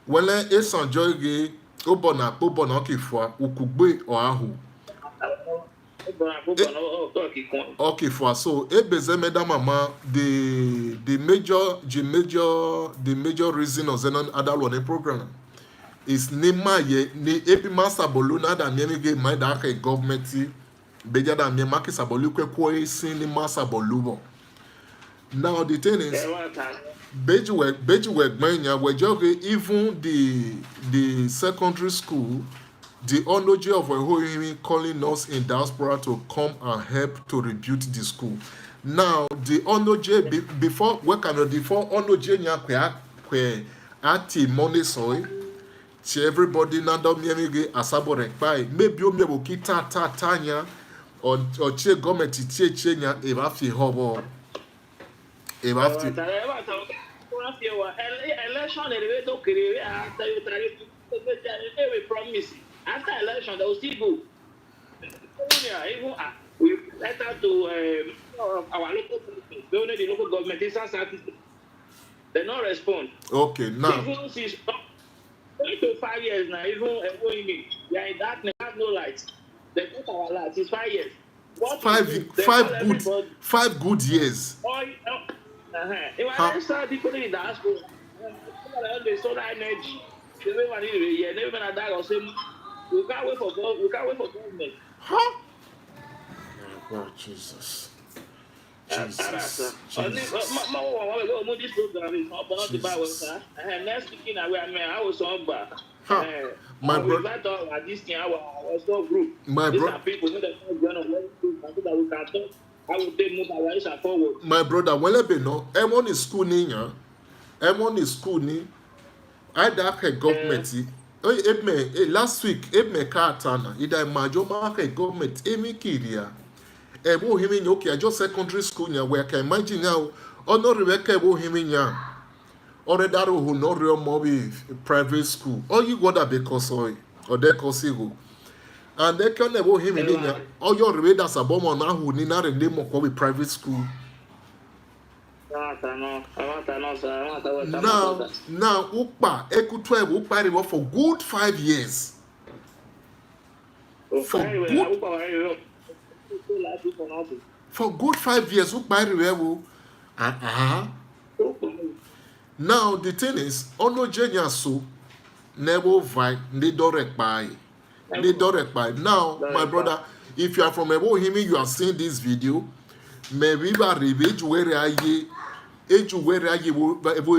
when ESAN joge obona okifwa ukugbe oahu. Okay, for so ebeze mama the major reason of Zenon other one program is nema ye ni epi master boluna da nemi ge my da government beja da nemi maki sabolu kwe sin ni master bolubo. Now the thing is beji work manya we joge even the secondary school. The Onoje of Ewohimi calling us in diaspora to come and help to rebuild the school. Now, the Onoje, before Onoje kwe ati money soy, everybody nando miemige asabo rekpai, maybe you may kita tanya, or che government che nya ebafi hobo. Ebafi. Election, promise. After election, they will still go. Even we letter to our local government, the local government, they don't respond. Okay, now. Even since 5 years now, even we are in darkness, have no light. They put our lights. It's 5 years. Five good years. If I start people in the hospital, they solar energy. We can't wait for God. We can't wait for government. Huh? Oh, Jesus. Next week, I was on bar. My brother. My brother, well, I know. I'm is school niya. I'm on is school ni. I da government. Last week, Katana, ida majoma government, Kiria. Ewohimi nyoki, just secondary school nya, where I can imagine now, or no Rebecca Ewohimi nya, or a daro who no real mobi private school, or you got a because or de cosigo. And they can Ewohimi nya, or your readers a bomb on who nina and name of private school. Now, Upa, Eku 12, Upa for good 5 years. For good 5 years, Upa Now, the thing is, Ono Jenya so never fight, they don't buy. Now, my brother, if you are from Ewohimi, you are seeing this video, maybe rebate where I ye. Eju where I will ebo,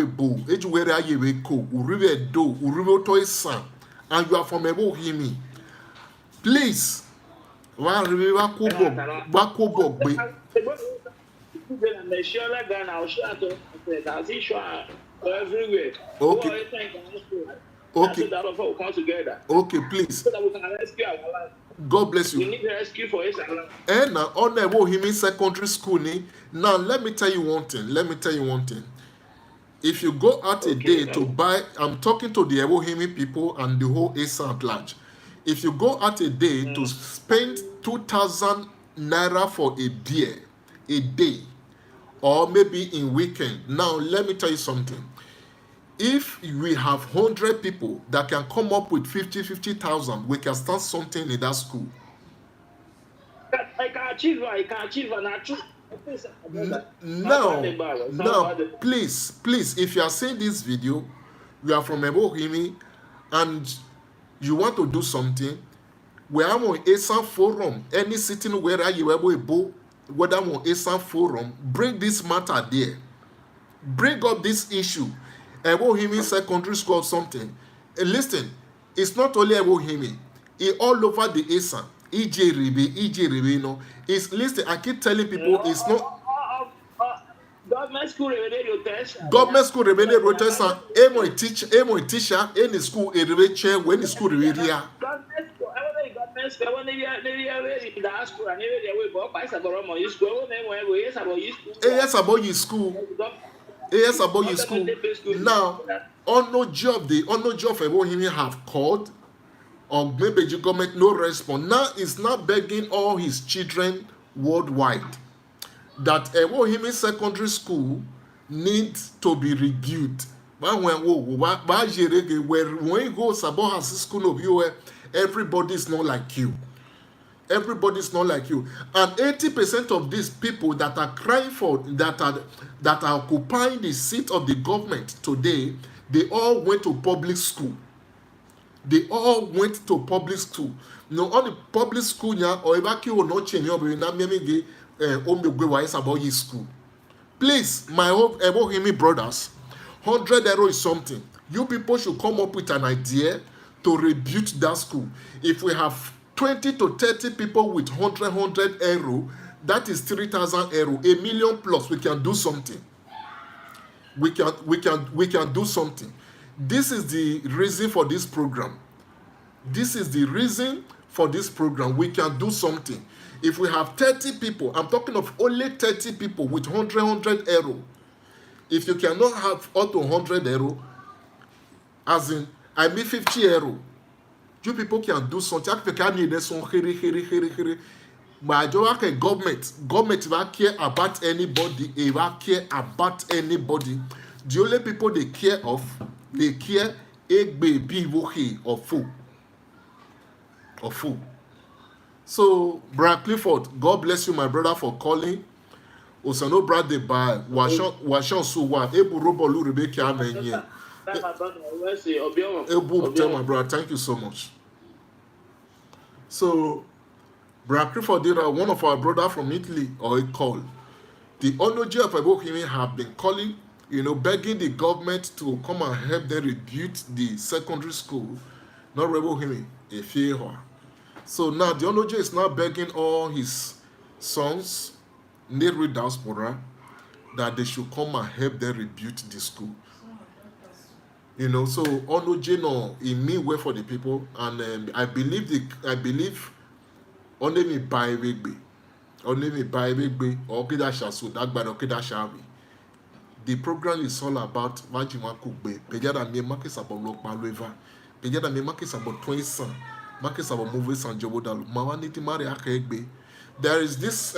eju where I will go, uribe do, uribe to ESAN, and you are from Ewohimi. Please, wakubo be. Okay, please. So that we can rescue our life. God bless you. We need rescue for ESAN. And now, on the Ewohimi secondary school, now let me tell you one thing. If you go out a day to buy, I'm talking to the Ewohimi people and the whole ESAN at large. If you go out a day to spend 2,000 naira for a day, or maybe in weekend. Now, let me tell you something. If we have 100 people that can come up with 50,000, we can start something in that school. I can achieve, Now, please, if you are seeing this video, you are from Ewohimi, and you want to do something, we are on ESAN forum, any sitting where you are able, whether on ESAN forum, bring this matter there. Bring up this issue. Ebohimi Secondary School or something. Listen, it's not only Ebohimi. It all over the ESAN. EJ Ribe, you know. It's listen, I keep telling people it's not Government school revenue test. government school revenue rotation emo teacher any school a chair when the school revenue. Government school, government school, when they in the school and they way but I said about school, Yes about your school. Yes about your school. Now, on no job Ebohimi have called or maybe the government no response. Now it's not begging all his children worldwide that Ebohimi Secondary School needs to be reviewed. But when you go Saboha school of you, everybody is not like you. Everybody is not like you. And 80% of these people that are crying for that are occupying the seat of the government today, they all went to public school. They all went to public school. No, on the public school now, or if you not change your about his school. Please, my hope, Ebohimi brothers, 100 euro is something. You people should come up with an idea to rebuild that school. If we have 20 to 30 people with 100 euro, that is 3,000 euro, a million plus. We can do something. We can do something. This is the reason for this program. This is the reason for this program. We can do something. If we have 30 people, I'm talking of only 30 people with 100 euro. If you cannot have up to 100 euro, as in, I mean 50 euro, you people can do something. You can need some but government will care about anybody. They will care about anybody. The only people they care a baby or fool. So, Brad Clifford, God bless you, my brother, for calling. Osano brother by Washan Suwa, Ebu Robolu Rebecca Amenye. Ebu, tell my brother, thank you so much. So, Brad Clifford did one of our brother from Italy, or he called. The Onoji of Ebohimi have been calling, begging the government to come and help them rebuild the secondary school. Not Ebohimi, a fear. So now the Onoji is now begging all his sons, Nehru diaspora, that they should come and help them rebuild the school. So Onoji no, it mean way for the people, and I believe only me buy wegbe, or kida shasu dagbado kida shawi. The program is all about Vajima Kugbe. Pejada me markets about local river. Pejada me markets about 20 son. Markets about movies and Jobodalu. Mawaniti Mari Akegbe. There is this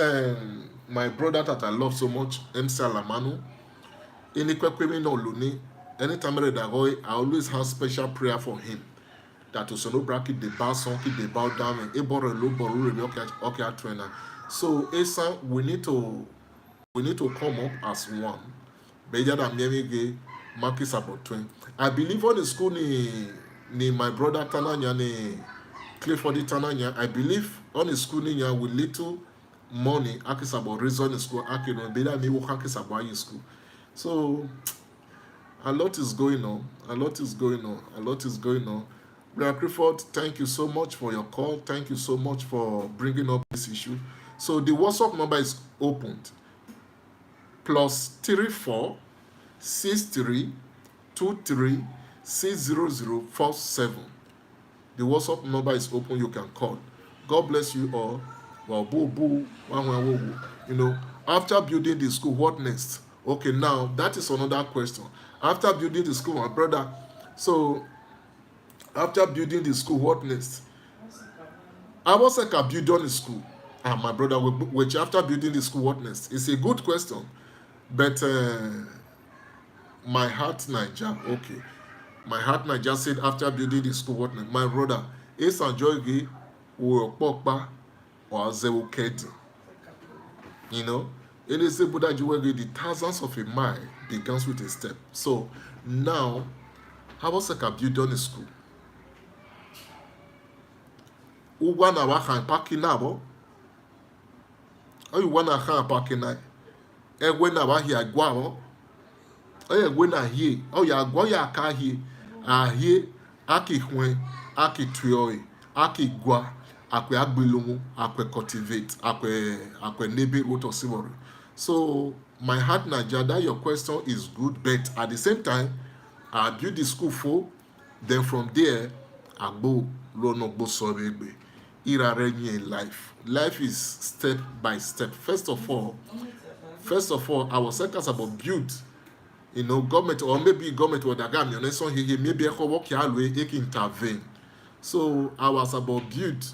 my brother that I love so much, MC Alamanu. Anytime I always have special prayer for him. That was no bracket the bow song, the bow down and Ebor low okay trainer. So ESAN, we need to come up as one. Better than me markets about 20. I believe on the school ni my brother Tananya ni Clifford Tananya. I believe on the school ni with little money akis about reason the school akino better me work akis about your school. So a lot is going on. Brother Clifford, thank you so much for your call. Thank you so much for bringing up this issue. So the WhatsApp number is opened. +34 63 23 60047. The WhatsApp number is open. You can call. God bless you all. Well, after building the school, what next? Okay, now that is another question. After building the school, my brother. So after building the school, what next? I was like a build on the school. My brother, which after building the school, what next? It's a good question. But my heart Niger, okay. My heart Niger said after building the school, what next? My brother, ESAN Joygi will pokpa or zewo kedi. It is a Buddha Jewelry, the thousands of a mile begins with a step. So now, how was like a build on the school? Who wanna work and parking now? Or you wanna have parking now? And when I was here, guavo, oye gwe na hie oya gwa ya aka hie ahie aki hwen aki tuoi aki gwa akwe agbelomu akwe cultivate akwe nebe roto simori. So my heart Naja, that your question is good, but at the same time I build the school for, then from there I go lono go sorry in life. Life is step by step. First of all, our sectors about build, government or maybe government or dagam, maybe a work can intervene. So I was about build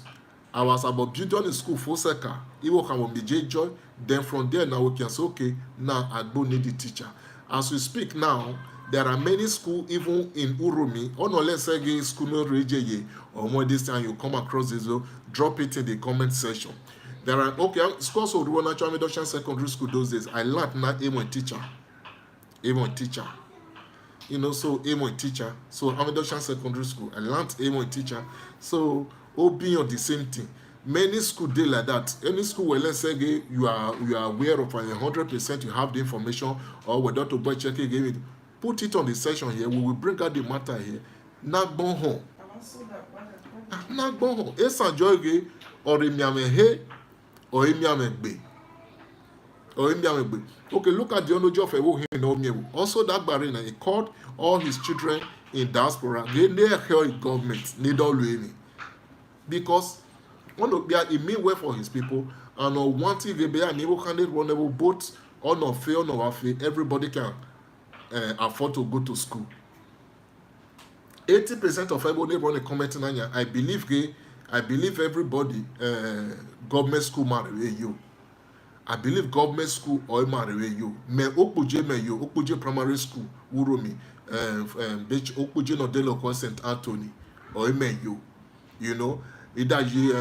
on the school for sector. It will come on the joy. Then from there now we can say, okay, now I go need the teacher. As we speak now, there are many schools even in Urumi, or no let's say school no reje or more this time you come across this, drop it in the comment section. There are schools of the natural middle secondary school those days. I learned not even teacher. So aim teacher. So Amidoshan Secondary School, I learned aim teacher. So being on the same thing. Many schools do like that. Any school where let's say you are aware of 100%, you have the information, or whether to boy check it, put it on the session here. We will bring out the matter here. Nagbon home. ESAN joy or imiame or imiame. Okay, look at the onoji of Ewo. Also, that Barina, he called all his children in diaspora. They help government, need all because one of it mean well for his people, and on one thing they be an able candidate runnable both on or fail or fail, everybody can afford to go to school. 80% of everybody run a comment in I believe everybody government school marry you. I believe government school or marry you. Me Okuje primary school, Uromi, Okuje Nodelo St. Anthony, or you. Either you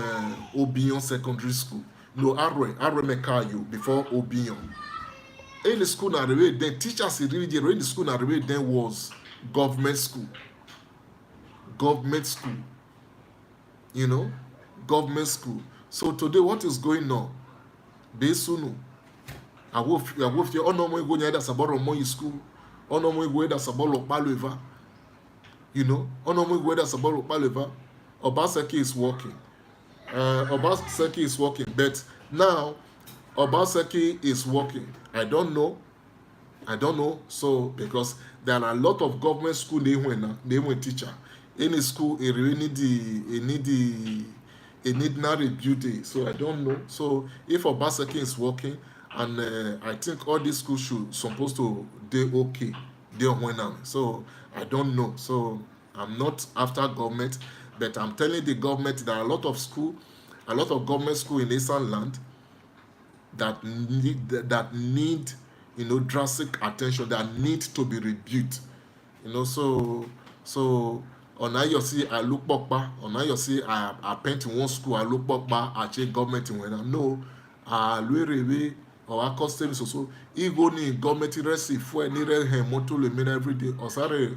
Obion secondary school. No, Arre Mekayo before Obion. In the school then teachers in the school then was government school. Government school. Government school. So today what is going on? Besunu. I wolf your onomo go near that saboro mo school. Onomo go that saboro paleva. Onomo go that saboro paleva. Obaseki is working. Obaseki is working. But now Obaseki is working. I don't know. So because there are a lot of government school they went teacher. Any school it really need not rebuilding. So I don't know. So if Obaseki is working, and I think all these schools should supposed to do okay. They went on. So I don't know. So I'm not after government, but I'm telling the government there are a lot of government school in ESAN land that need drastic attention, that need to be rebuilt. So on you see I look back, on you see I paint in one school, I look back, I check government when I know or custom so ego ni government resi for any moto le mean every day osare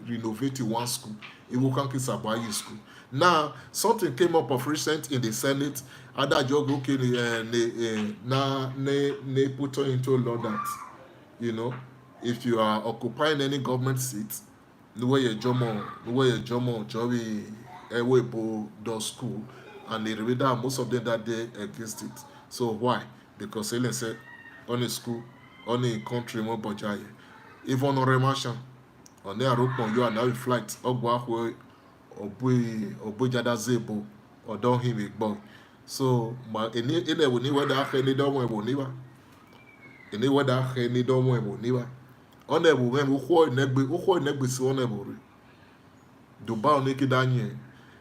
renovate one school Iwo kan ki Sabayi school. Now something came up of recent in the Senate adajog okay ne put into law that if you are occupying any government seat the way you jomo jobi ewebo do school and they read that most of them that day against it. So why? Because they say on a school, on a country more budget. Even on remarshal, on their rope on you are now in flight, Ogwahwe, Obujada Zebo, or don't him a boy. So, but anywhere that any don't want never. Anywhere that any don't want never. On the woman who negbi so on every. Dubai naked Daniel.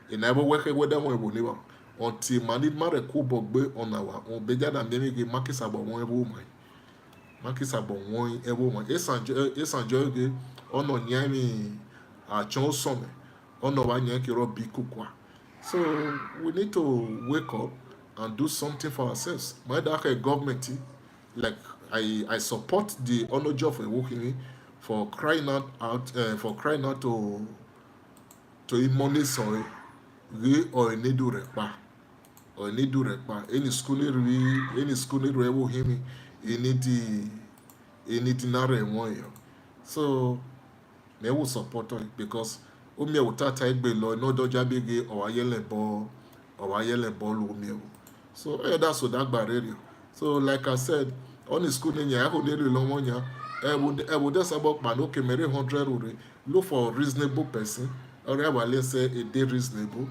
In never work with them will never. Until manid mare kubogbe on our own better than them get markets about one woman. Markets about one woman. ESAN joy on Yami Chon Summer. On the one Yankee Robbie Kukwa. So we need to wake up and do something for ourselves. My dark government, like I support the honor job for working for crying out to money sorry. Or any do repa or any do repa any school ewo himi any dinare one So me will support it because umi utata egbe lo no doja bege owayele ball umi. So that's what that barrier. So like I said, on the school nya I nearly long one ya. I would just about man okay mere 100 ore. Look for a reasonable person. Or I will say a day reasonable.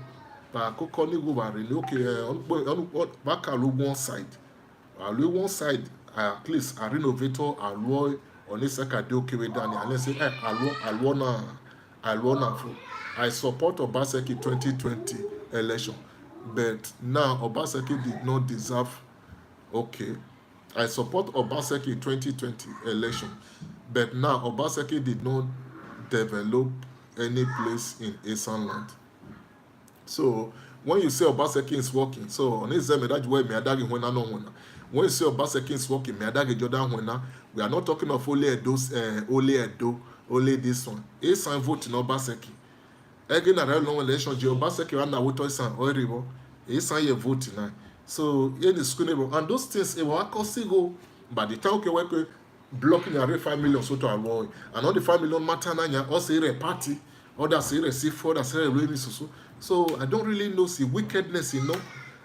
But I could go okay on back one side. One side at least a renovator alloy on this side okay with Danny and let's say alwana for I support Obaseki 2020 election, but now Obaseki did not deserve. Okay, I support Obaseki 2020 election, but now Obaseki did not develop any place in ESAN land. So when you say Obaseki is working, so on this that way me adagi when I know when you say Obaseki is working, me adagi Jordan when we are not talking of only Edo, only this one. ESAN vote in Obaseki. Again, a long election, Obaseki and Nawoto ESAN or ESAN ye vote now. So in the school and those things it will go. But the town can blocking a 5 million so to avoid. And all the 5 million matter now also a party. Others say receive for that say really so I don't really know see wickedness,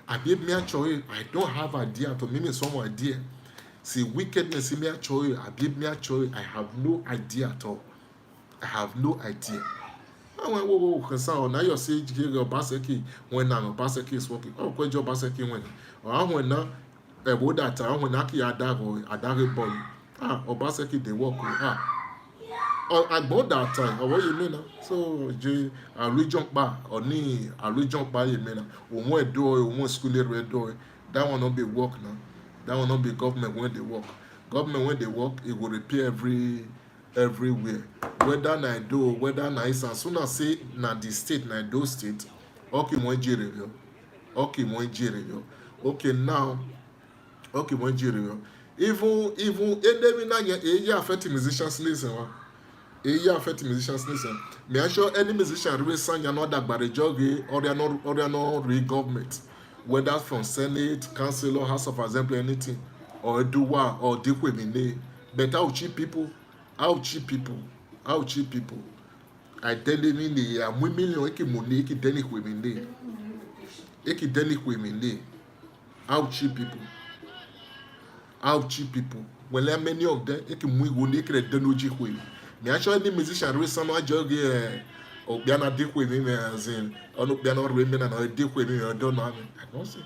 I give me a choice. I don't have idea to me some idea. See wickedness in me a choice. I give me a choice. I have no idea at all. I have no idea. I went now you say Obaseki when now Obaseki is working. Oh, when Obaseki when or when now about that time when Aki Adago boy. Obaseki they work about that time, or what you mean? So, I region bar or ni a region bar you mean? Or door, or school red door. That will not be work now. That will not be government when they work. Government when they work, it will repair everywhere. Whether na do, whether na is as soon as say na the state, na those state, okay, one jerevio. Okay, one jerevio. Okay, now, okay, one jerevio. Even it affect musicians listen. It affect musicians listen. Me I sure any musician really sang another but a jogi or they are not real government, whether from Senate, Council, or House of Assembly, anything, or Dua or Dikwemine. But how cheap people. I tell them in the women eki money eki denik women. How cheap people. Well, there are many of them eki mwigo eki denoji kwe. Me actually musician recently jogi Obiana dick with me as in Obiana women and dick with me. I don't know. I don't see.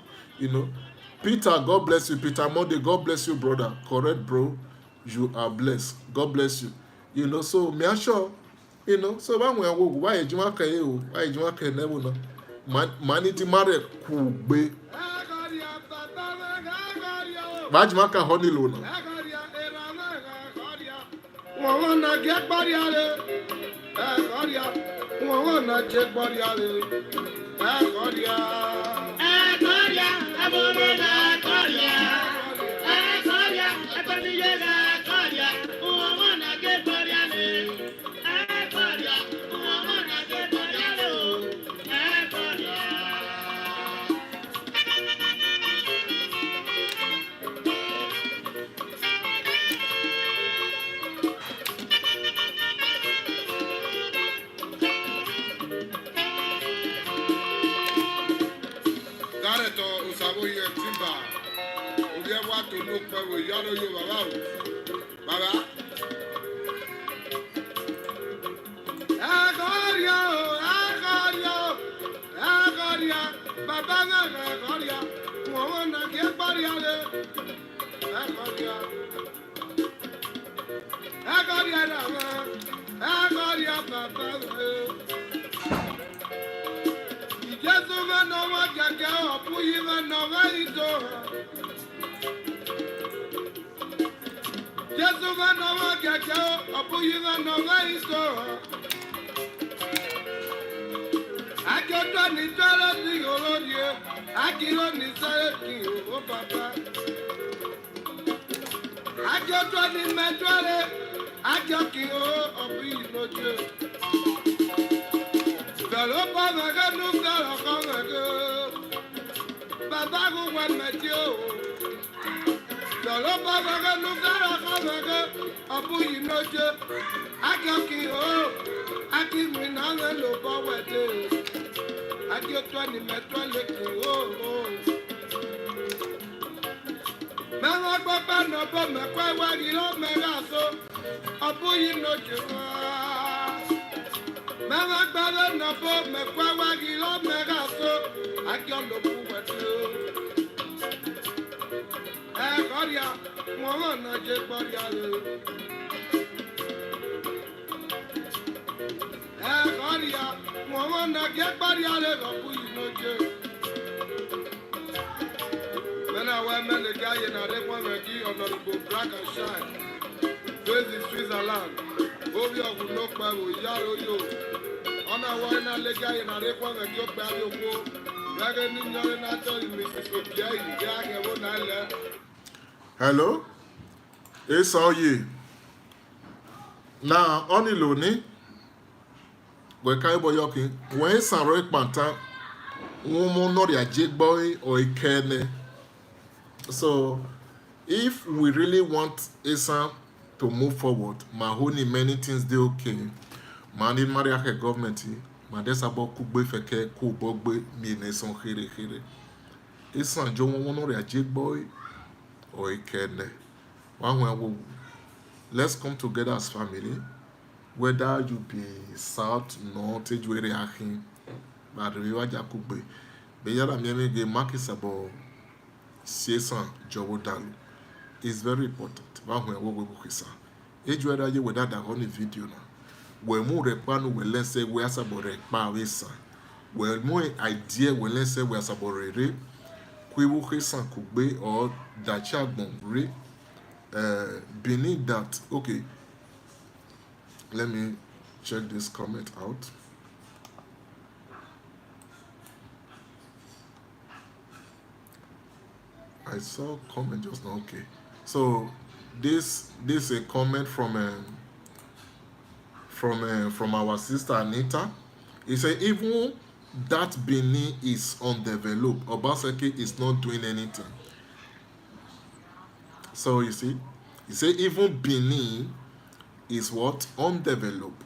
Peter, God bless you. Peter Monday, God bless you, brother. Correct, bro. You are blessed. God bless you. So me sure. So why you want to never know. Money to marry kugbe. Why you want to honey loan? Wanna get body ale, wanna get body ale, to look for you Baba. Jesu vanawa keke opuyi vanawa iso. Ajoto ni tole ti olodie, akiro ni sare ti o papa. Ajoto ni metole, ajoki o opuyi loje. Velo pa mega nu velo konge. Baba go wan metio. Hello? ESAN. Now, only loni, we can't boy yoking. When ESAN rock panta, woman not a jig boy or a kene. So, if we really want ESAN to move forward, mahoney many things they okay. Man in Maria government, man there's about kugbe feke kubogbe mi neson here. ESAN jo woman not a jig boy or a kene. Let's come together as family, whether you be south, north, ejwere ahin, but riwa jakugbe. Beyara mieme ge markis about ESAN jowo dalu. It's very important. Ejwere aje weda da on video na. We mu repanu we lense we asabore pa ESAN. We mu idea we lense we asabore re. Kwiwu ESAN kugbe or dachagbon re. Beneath that, okay, let me check this comment out. I saw comment just now. Okay, so this is a comment from our sister Anita. He said even that Benin is undeveloped, Obaseki is not doing anything. So you see, he said even Benin is what? Undeveloped.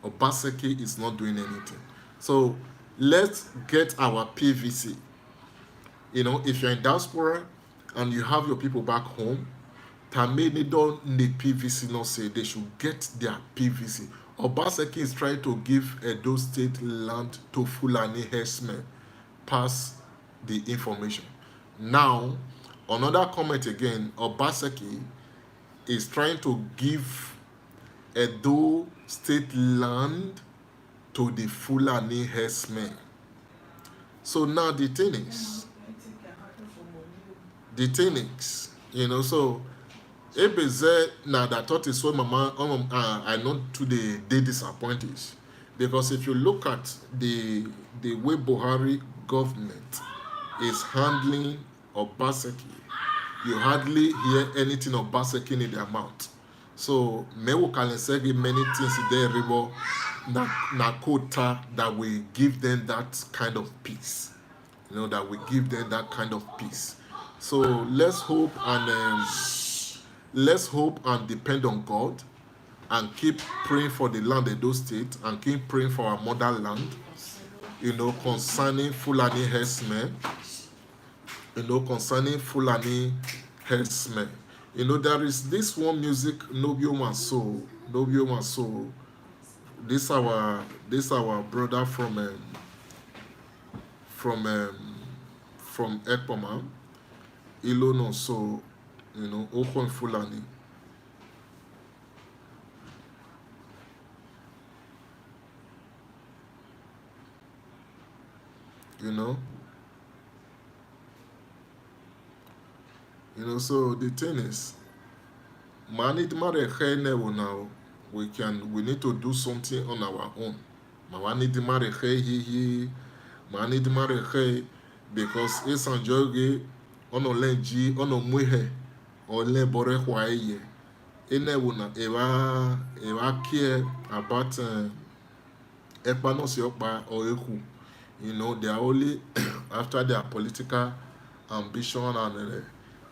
Obaseki is not doing anything. So let's get our PVC. You know, if you're in diaspora and you have your people back home, Tamini don't need PVC, not say they should get their PVC. Obaseki is trying to give Edo State land to Fulani herdsmen. Pass the information. Now, another comment again, Obaseki is trying to give Edo State land to the Fulani herdsmen. So now the thing is, you know, so Ebeze now that thought is what mama I know today they disappointed, because if you look at the way Buhari government is handling Obaseki, you hardly hear anything of Obaseki in their mouth. So Mewo Kalensegi many things there ribo na quota that will give them that kind of peace. You know, that will give them that kind of peace. So let's hope and depend on God and keep praying for the land of those states and keep praying for our motherland, you know, concerning Fulani herdsmen. You know, concerning Fulani herdsmen. You know, there is this one music, Nobio Maso. This our brother from Ekpoma. Ilono, so, you know, Okon Fulani. You know, so the thing is, now we need to do something on our own. Because ESAN joge ono lenji ono muhe ole bore hwaye. Enewuna ewa care about Ekpanosiopa or Eku. You know, they are only after their political ambition and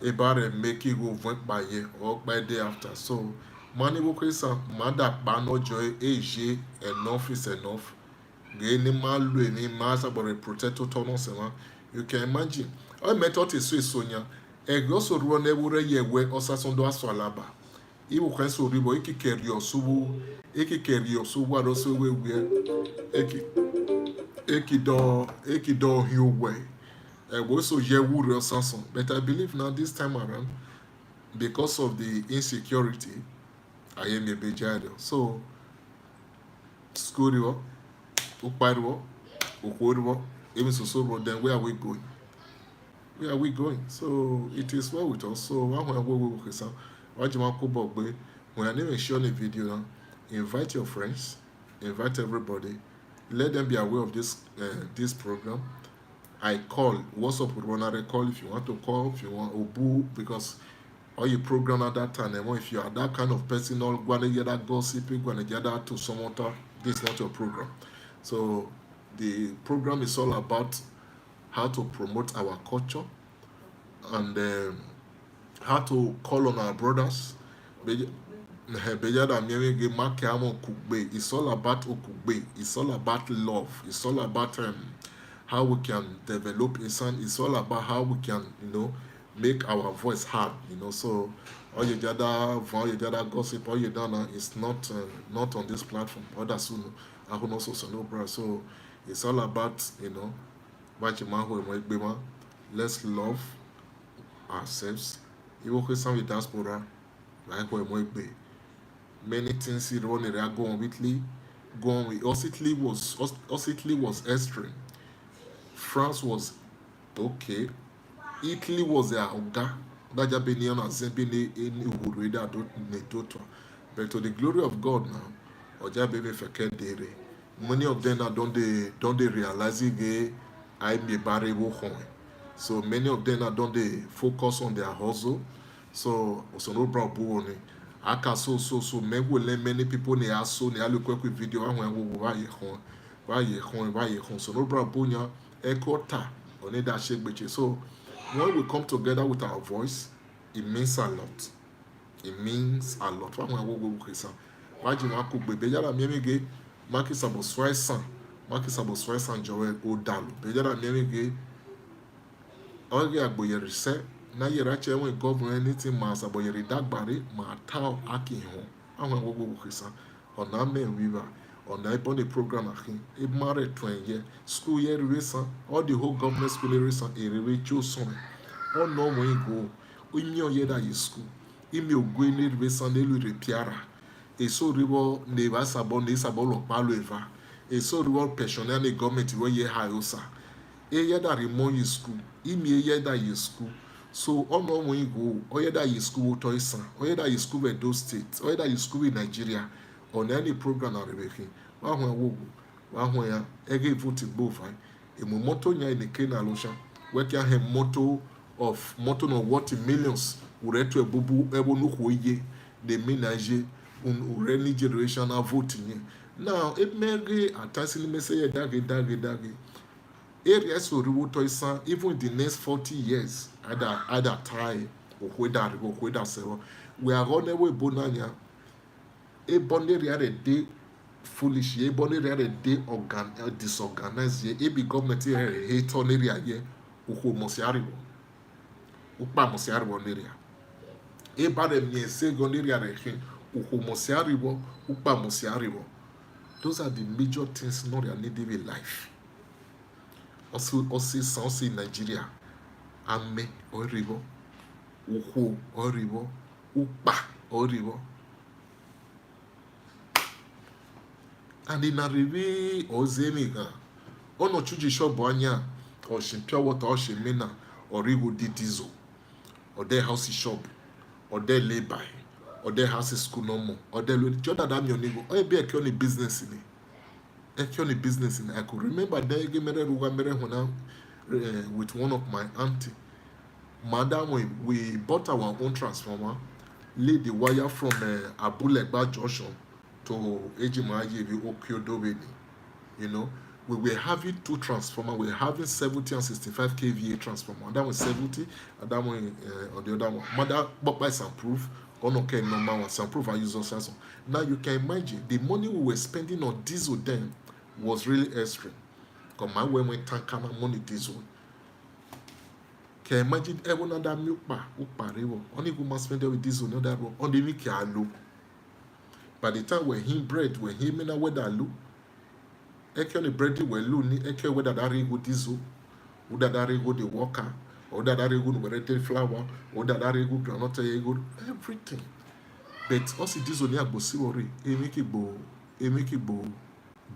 about a make it go went by year or by day after. So money will question mother bano joy age enough is enough. Gaining malu any mass about a protector tonos. You can imagine. I method is Swiss Sonia. A gosso run every year where Osasondo Swalaba. Iwo kwenso ribo iki carry subu what also we eki do hill way. We also hear wood or something. But I believe now this time around, because of the insecurity, I am a bejado. So school ukpariwo, ukoriwo, even so then where are we going? Where are we going? So it is well with us. So when I name share the video now, invite your friends, invite everybody, let them be aware of this program. I call, WhatsApp with one other call if you want to call, if you want Obu, because all your program at that time, and if you are that kind of person, all going to get that gossiping, going to get that to someone, this is not your program. So the program is all about how to promote our culture and how to call on our brothers. It's all about okugbe. It's all about love. It's all about how we can develop ESAN. It's all about how we can, make our voice heard. So all your other gossip, all your data is not on this platform. Other soon, I can also no. So it's all about let's love ourselves. Even with diaspora, many things go on weekly, go on with Italy was extreme. France was okay. Italy was their oga. But to the glory of God now, many of them don't they realize it. I be barrier. So many of them don't they focus on their hustle. So no problem. I can so many people they are so they look quick video so no problem ekota on that shake. So when we come together with our voice, it means a lot. It means a lot. Why do you want to be better than Marcus Aboswaisan, Joel Odalu. Better than Oge agboyere na yere ache when government anything mas aboyere dagbare ma tao aki ho awon gbogbo kisa ona men river ona ibon the program akin e mare 20 year school year reason all the whole government school reason erewe cho son all no when go imi oye da school imi ogwe ni reason nelu repiara e so ribo ne ba sabon ne sabolo palo eva e so ribo pensioner ne government we ye high osa e that remove you school imi that you school so ono when you go that you school to ESAN that you school in those states that you school in Nigeria on any program na rebeki wa ho ya ege vote both e mo moto nya in the Kenya losha we can have motto no what millions ure to ebubu ebo no koye the menage un any generation na vote now it may attention me say dage areas will reward ESAN even in the next 40 years at that time we are on the way bonanya a bonnet a day foolish a bonnet a day disorganized a big government hate on area ye mosiaribo upa mosiaribo area a bad me say goneria mosiaribo upa mosiaribo. Those are the major things not needed in life. Also in Nigeria, ame oribo, uhu oribo, upa oribo. And in a review or zemiga, or no chuji shop anya, or pure water or shemena, or rigo di diesel, or their house shop, or their labor, or their house school no more, or their Jordan damn your neighbor, or be a only business in it. Actually business in I could remember there with one of my auntie. Madam, we bought our own transformer, laid the wire from Abulegba Junction to Ejimayevi Okiodobeni. we were having two transformers. We were having 70 and 65 kVA transformer. That was 70, and that one on the other one. Mother, but by some proof, or okay, normal one, some proof I use also. Now you can imagine the money we were spending on diesel then was really extreme. Because my way went tank money diesel. Can you imagine everyone that milk bar, only go must spend with diesel, no that on the week low. By the time when he bread, when he made a weather low. Eke on the bread we luni, eke whether that go diesel, or that go the worker, or that go the flour, or that go granite, everything. But also diesel near Bosiori, Emikibo,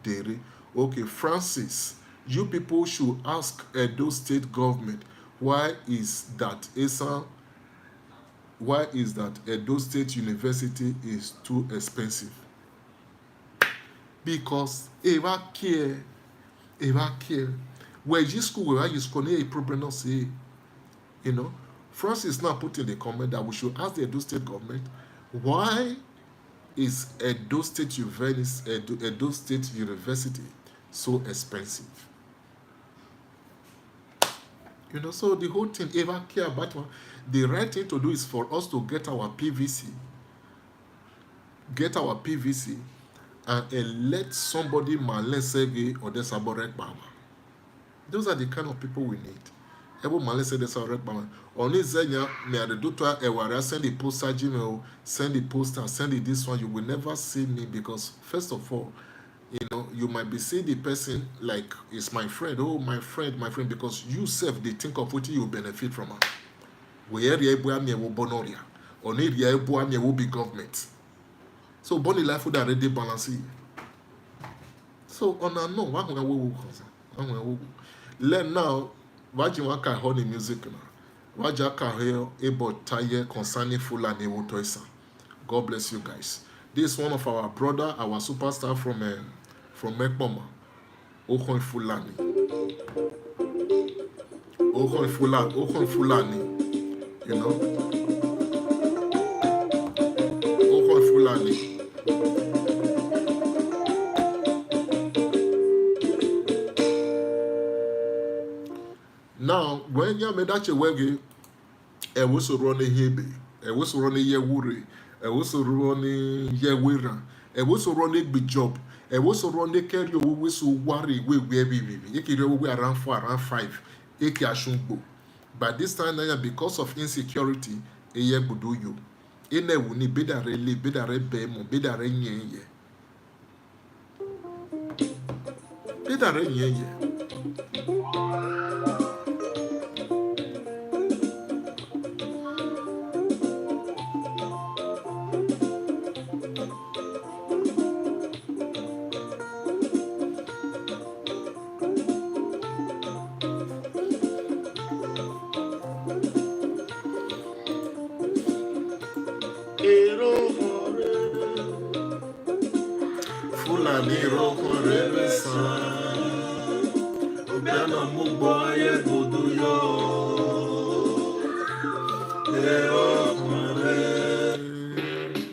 Dere. Okay, Francis, you people should ask Edo State government why is that Edo State University is too expensive. Because eva care where you school where you school a problem not say, you know. Francis now put in the comment that we should ask the Edo State government why is Edo State University so expensive. You know, so the whole thing ever care about one. The right thing to do is for us to get our PVC and let somebody malesege or desaborek bama. Those are the kind of people we need. Ebo malese desaborek bama. Only zenya me at the doctor ewara send the poster Gmail, send the poster, send it this one. You will never see me because first of all, you know, you might be seeing the person like it's my friend. Oh, my friend, because you self they think of what you benefit from her. Where the ebo me will bonoria, or need the ebo me will be government. So body life would already balance it. So on a no, what we will learn now. What you want to hear the music now? What you can hear about tire concerning Fulani Wotoisa. God bless you guys. This is one of our brother, our superstar from Mekboma, Okon Fulani. Okon Fulani, you know. Okon Fulani. Now, when you made that wege, I was running hebe, I was running yewure, I was running yewira, I was running big job, I was running carry you we so worry we baby. You can we around 4, around 5, eki ashungo. But this time now because of insecurity, eye budu you. Ene wuni bedare bemo, bedare nyenye. Bedare nyenye.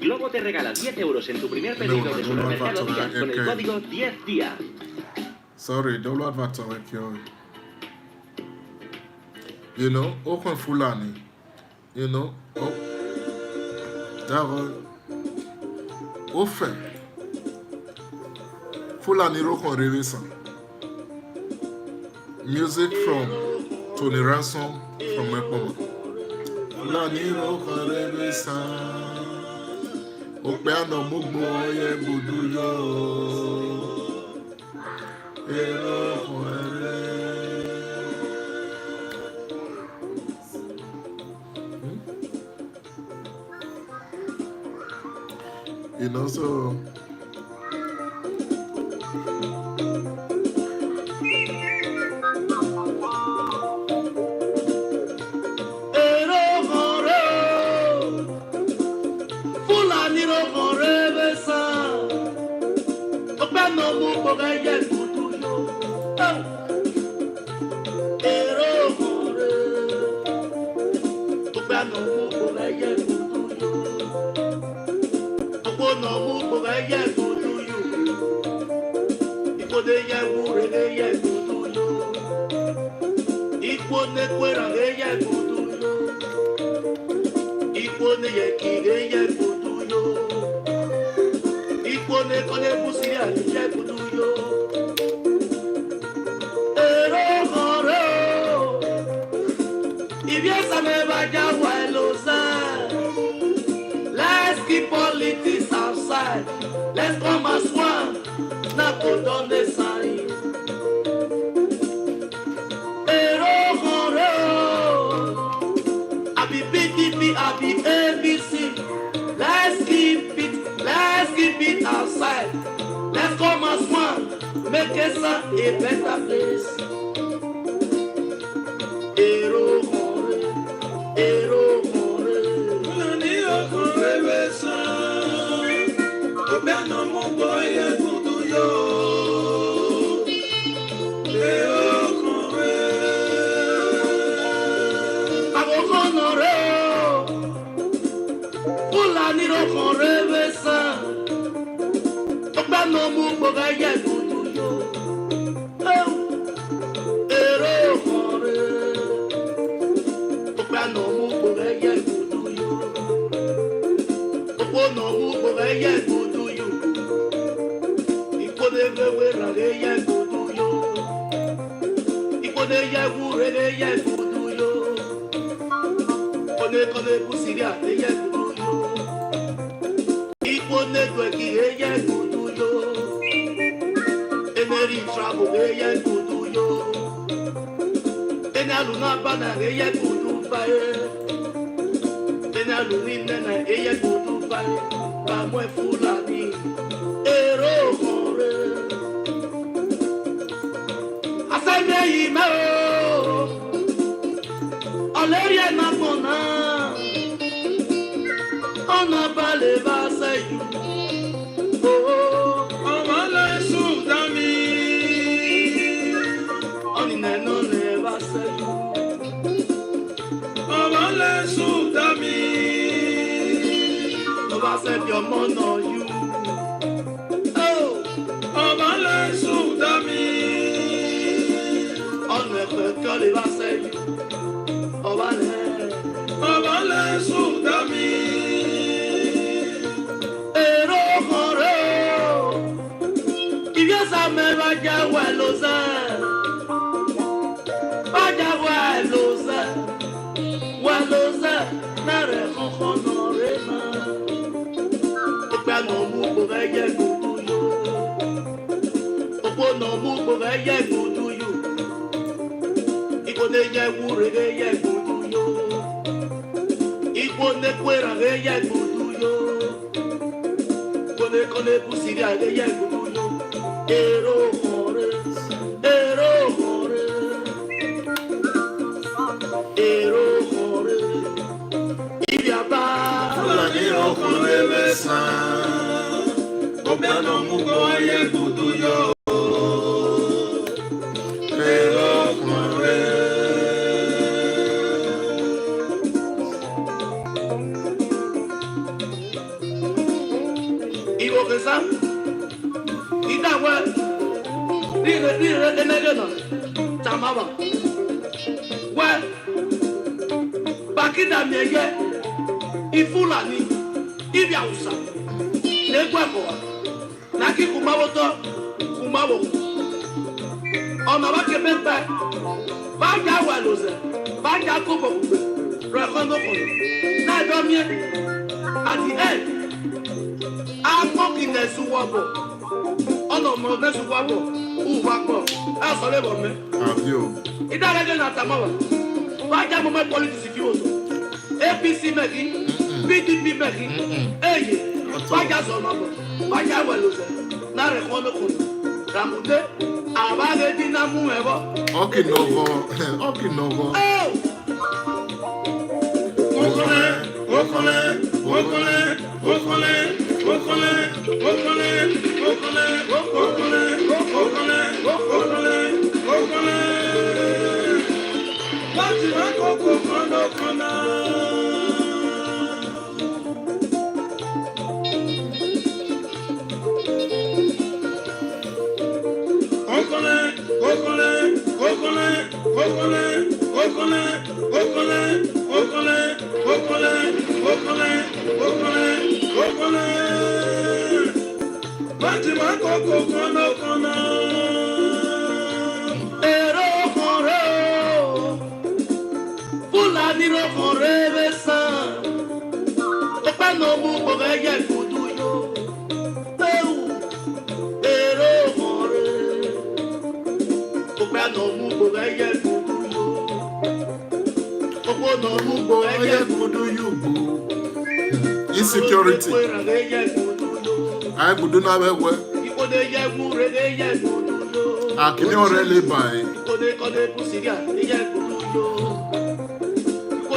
Globo te regala 10 euros en tu primer pedido de supermercado Díaz con el código 10 días. Sorry, don't advert avec you. You know, Okon Fulani. You know, that was Ofen Fulani Rokon Revisa. Music from Tony Ransom from Mekoma. Fulani Rokon Revisa. Opeano Mugbo ye Buduyo. You know, so Ikone kwera geya kuduyo. Ikone yeki geya kuduyo. Ikone kone pusiria geya kuduyo. Ero horo. Ibiasa me vaya wailosa. Let's keep politics outside. Let's come as one. Not go down the sign. I be PDP, I be ABC. Let's keep it outside. Let's come as one. Make ESAN a better place. Ero hore, ero hore. Nani okore besa. Obiano mo boye kuduyo. Ero hore. Agogonore. Ulani okore besa. Obiano mo boye kuduyo. Ero hore. Obiano mo boye kuduyo. Obiano mo boye kuduyo. Ikode wewe ye kuduyo. Ikode ye wure ye kuduyo. Kode pusiria ye kuduyo. Ikode tweki ye kuduyo. Eneri travel ye kuduyo. Enaluna bana ye kudufaye. Enalunina ye kudufaye. Bamwe fulani. Ero hore. Aseme yime o. Oleria na kona. Ona bale basayu. Oh, amale sudami. Oni neno le basayu. Amale sudami. No basayu your mono you. Oh, amale sudami. Ono efekyo le basayu. Obale sudami. Ero hore. Ibiasa me vaya welosa. Vaya welosa. Welosa. Nare honore ma. Opa no mu boye kuduyo. Opo no mu boye kuduyo. Ikone ye wure ye kuduyo. Ikone kwera ye kuduyo. Kone pusiria ye kuduyo. Ero hore, ero hore, ero hore. Ibiaba, fulani okore besa. Obiano mugo ye kuduyo. Ero hore. Iwokesa, idawe, dire enegena, tamaba. We, bakida mieye, ifulani, ibiausa, negwekoa, naki kumawoto, kumawo. Ona wakebembe, baja weloze, baja kubo kube, rekondo kono. Na domye, at the end, I'm talking next to Wabo. Oh no, no, next to Wabo. Who Wabo? That's all about me. Have you? It doesn't get at Tamawa. Why can't my politics if you also? APC making, PDP making, hey, why can't so number? Why can't we lose it? Not a corner. Ramute, Abade Dinamu ever. Okay, Novo. Oh! Fulani ro correbe san, opa no mu boga kudu yo. Ero more, opa no mu boga kudu yo. Opa no mu boga kudu yo. Insecurity. I would do not have work. I can already buy.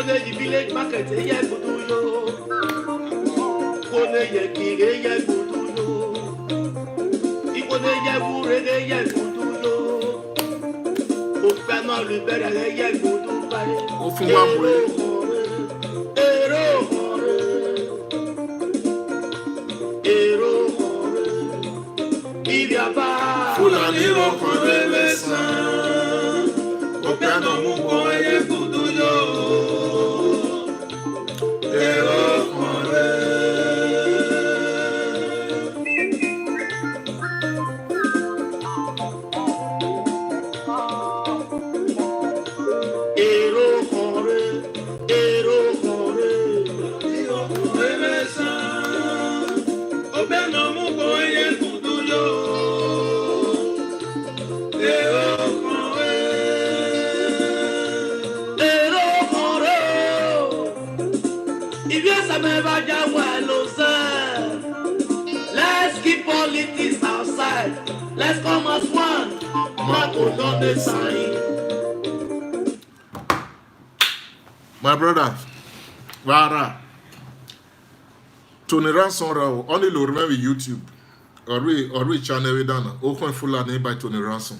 The village market, Fulani ro correbe san, opiano mu boye kudu yo. Ero more. Let's keep politics outside. Let's come as one. My brother, Vara, Tony Ransom Rao, only lo remember YouTube, or we channel we done, open full name by Tony Ransom.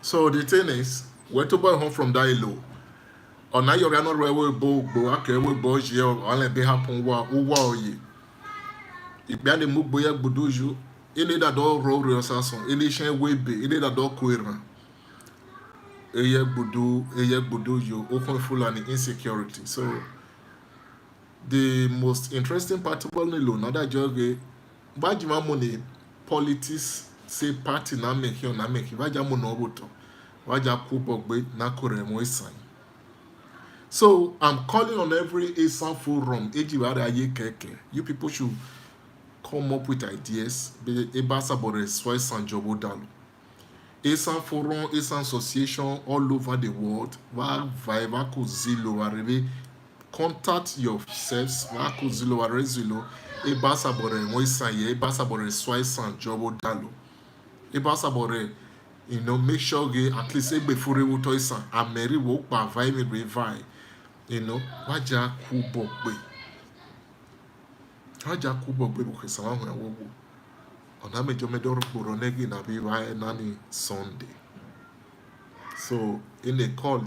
So the thing is, when to buy home from Dailo, or now you're not where we bo, okay, we bo, you only be happen, OYE-OYEEE. If you are the Muboya Buduju, you need a dog roll your Sanson, you need a way be, you need a dog queer. Eye Budu, you open full and insecurity. So the most interesting part of all another job, Bajima money, politics, say party na make you na make you. Bajamu no voto, Baja Kupogbe na kore mo ESAN. So I'm calling on every ESAN forum, you people should come up with ideas. Ebasa bore SWAGGAHOODENT jobo dalu. ESAN forum, ESAN association all over the world. Vako zilo warebe. Contact yourselves. Vako zilo warebe zilo. Ebasa bore ESAN ye. Ebasa bore SWAGGAHOODENT jobo dalu. Ebasa bore, make sure ge at least ebe fure wuto ESAN. Ameri wo pa vai me revai. Waja kubokbe. Waja kubokbe bukesa wangu ya wogu. Oname jomedoro buronegi na biwa nani Sunday. So in a call,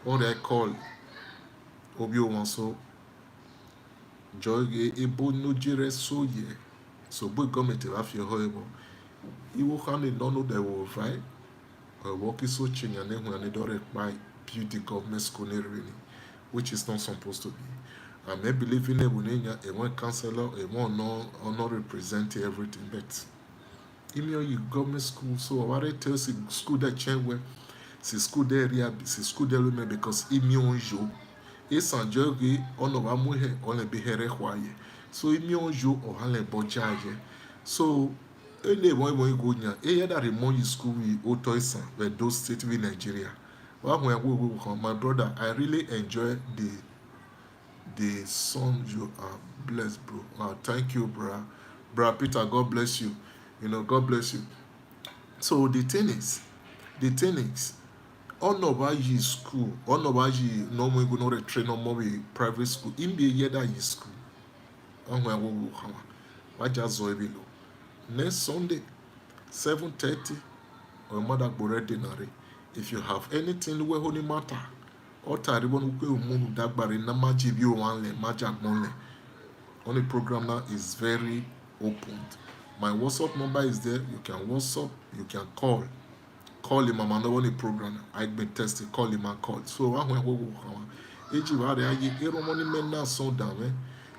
what I call Obio Wanso Joy Ebo no jire so ye. So boy government have your hoebo. Iwo kane nono de wo vai. Woki so chinya ne hu dore by beauty government school really, which is not supposed to be. I may believe in a one counselor, a one not represent everything, but email you government school, so what I tell you school that change where c'est school area, c'est school there because email you ESAN jogi on over muhe on be here kwaye. So email you or hale bojaje. So any one go nya e that remote school we auto ESAN where those state in Nigeria. My brother, I really enjoy the song. You are blessed, bro. Thank you, bro. Bro Peter, God bless you. God bless you. So the thing is, all over ye school, all over ye normally go to train on more private school. In the year that ye school, what just below. Next Sunday, 7:30, or mother go ready dinner. If you have anything where only matter, or taribon who dagbari na majibi one majak monle. Only program now is very open. My WhatsApp number is there. You can WhatsApp, you can call call him mama no one program I been tested call him and call so I went go eji ware aye ero money men na so down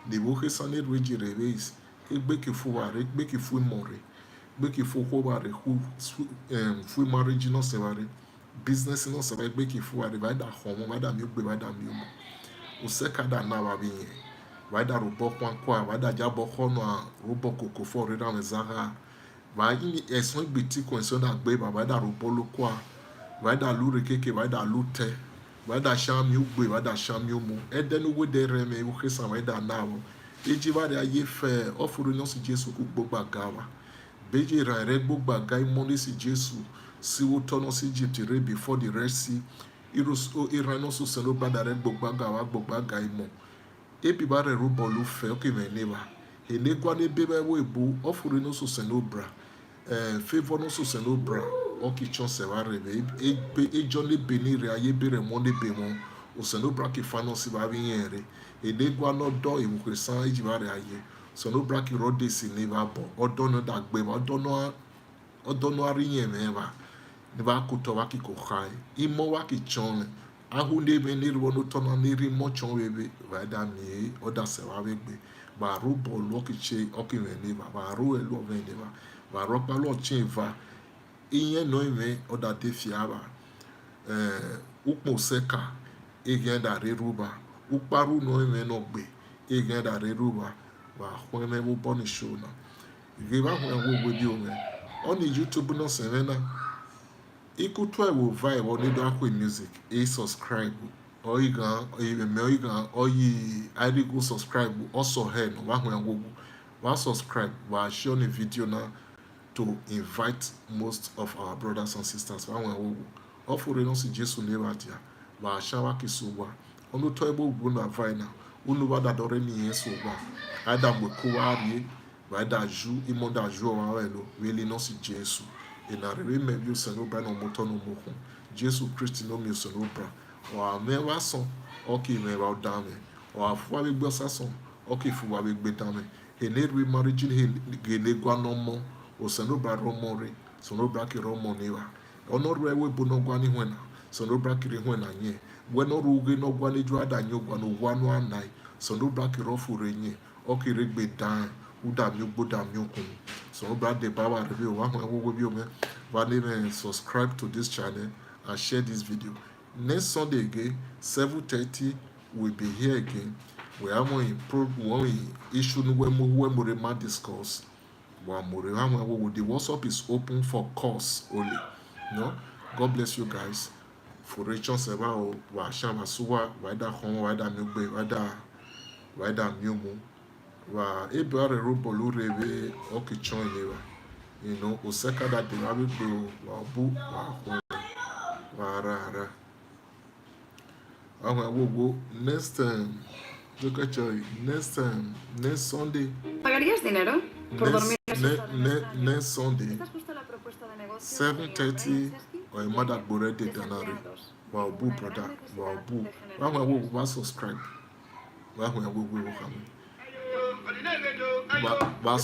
the woke saned reji reveis egbeke fu ware egbeke fu more egbeke fu ko ware fu fu marriage no se ware business no se ware egbeke fu ware ba da homo ba da mi ogbe ba da mi omo o se kada na wa bi yen ba da robo kwan kwa ba da jabo hono a robo koko for re da mezaga ba yin eson gbeti ko so da gbe ba da robo lo kwa ba da lu rekeke ba da lu te wada sham you gbe wada sham you mu edenu we de reme wo kesa wada nawo eji ba ya ye fe ofuru no si Jesu ku gbogba gawa beji ra re gbogba ga imoni si Jesu si wo tono si Egypt re before the Red Sea iros o irano so selo bada re gbogba gawa gbogba ga imo ebi ba re rubo lu fe o ke me neba ele gwa ne bebe wo ebu ofuru no so selo bra favor no so selo bra oki chonse wa rebe ejole benire aye bere monde bemo o seno braki fano si ba biere e de gwa no do e mu san eji ba re aye so no braki rode si ne ba bo odo no da gbe ba odo no ari yen me ba ne ba ku to wa ki ko khai imo wa ki chon ahu ne be ni ro no to na ni ri mo chon webe ba da mi oda se wa be gbe ba ru bo lo ki che oki me ni ba ru e lo me ni ba ro pa lo chin va iye no ime oda defiaba ukpo seka igenda reruba ukparu no ime no gbe igenda reruba wa hweme mo boni show na igeba hwe wo gbe bi o me on YouTube no semena ikutu e wo vibe on do akwe music e subscribe oigan me oigan oyi I go subscribe also here no wa hwe wa subscribe wa share the video na to invite most of our brothers and sisters. Offer no si Jesu never dia. Ba shawa kisuwa. Onu to ebo ugwu na vina. Unu wada dore ni yesu ba. Ada mwekowa rie. Wada ju imo da ju wa welo. Really no si Jesu. Ina rewe mebi useno bra no moto no moko. Jesu Christi no mi useno bra. Wa mewa son. Oki mewa dame. Wa fuwa bigbe sason. Oki fuwa bigbe dame. Heneri marriage he gwa no mo. Osenobra romore sonobra ki romoniwa onoru ewe bu no gwa ni hwena sonobra ki hwena nye wenoru uge no gwa ni ju adanyo gwa no wanu anai sonobra ki rofure nye okire gbe dan uda mi gboda mi okun sonobra de baba rebe o wa hwen bi o me va name subscribe to this channel and share this video next Sunday again 7:30 we'll be here again we are more in issue we more discuss. The WhatsApp is open for calls only. No, God bless you guys. For Rachel Seva, Washama Suwa, Wada Home, Wada Mugbe, Wada Mumu, Wa Ebare Rubolu Reve, Okichon Neva. You know, Osaka that the Rabbit Bill, Wabu, Wara. I will go next time. Look at you. Next Sunday. ¿Pagarías dinero por dormir Next Sunday, 7:30, or a mother already Danari. Wow, boo, brother. Wow, boo. Why subscribe? Why will come? Why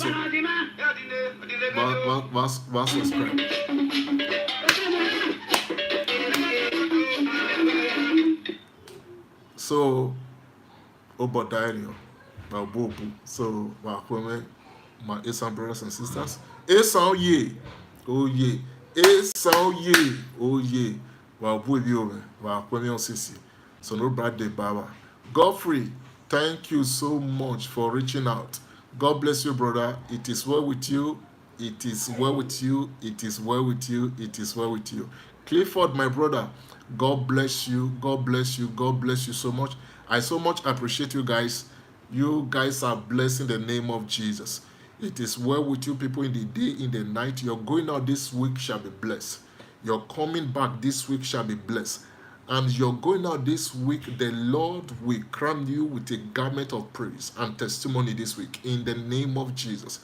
subscribe? So, Obadiah, Wow, so, wow, my ESAN brothers and sisters. ESAN ye. Oh yeah. ESAN ye. Oh yeah. Wow, boy, you wow, sisi. So no bad day, Baba. Godfrey, thank you so much for reaching out. God bless you, brother. It is well with you. It is well with you. It is well with you. It is well with you. Clifford, my brother, God bless you. God bless you. God bless you so much. I so much appreciate you guys. You guys are blessing the name of Jesus. It is well with you people in the day, in the night. Your going out this week shall be blessed. Your coming back this week shall be blessed. And your going out this week, the Lord will crown you with a garment of praise and testimony this week. In the name of Jesus.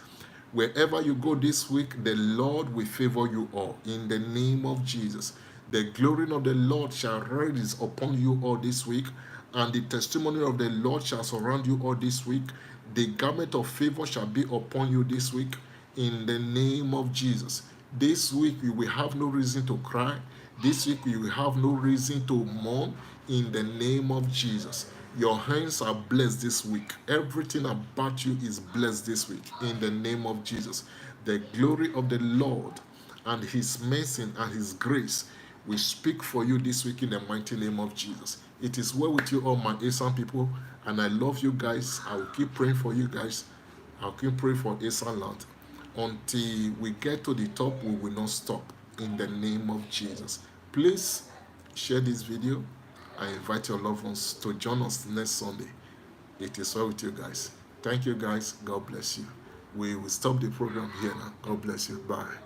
Wherever you go this week, the Lord will favor you all. In the name of Jesus. The glory of the Lord shall rise upon you all this week. And the testimony of the Lord shall surround you all this week. The garment of favor shall be upon you this week in the name of Jesus. This week you will have no reason to cry. This week you will have no reason to mourn in the name of Jesus. Your hands are blessed this week. Everything about you is blessed this week in the name of Jesus. The glory of the Lord and his mercy and his grace will speak for you this week in the mighty name of Jesus. It is well with you, all my ESAN people, and I love you guys. I will keep praying for you guys. I'll keep praying for ESAN land. Until we get to the top, we will not stop in the name of Jesus. Please share this video. I invite your loved ones to join us next Sunday. It is well with you guys. Thank you guys. God bless you. We will stop the program here now. God bless you. Bye.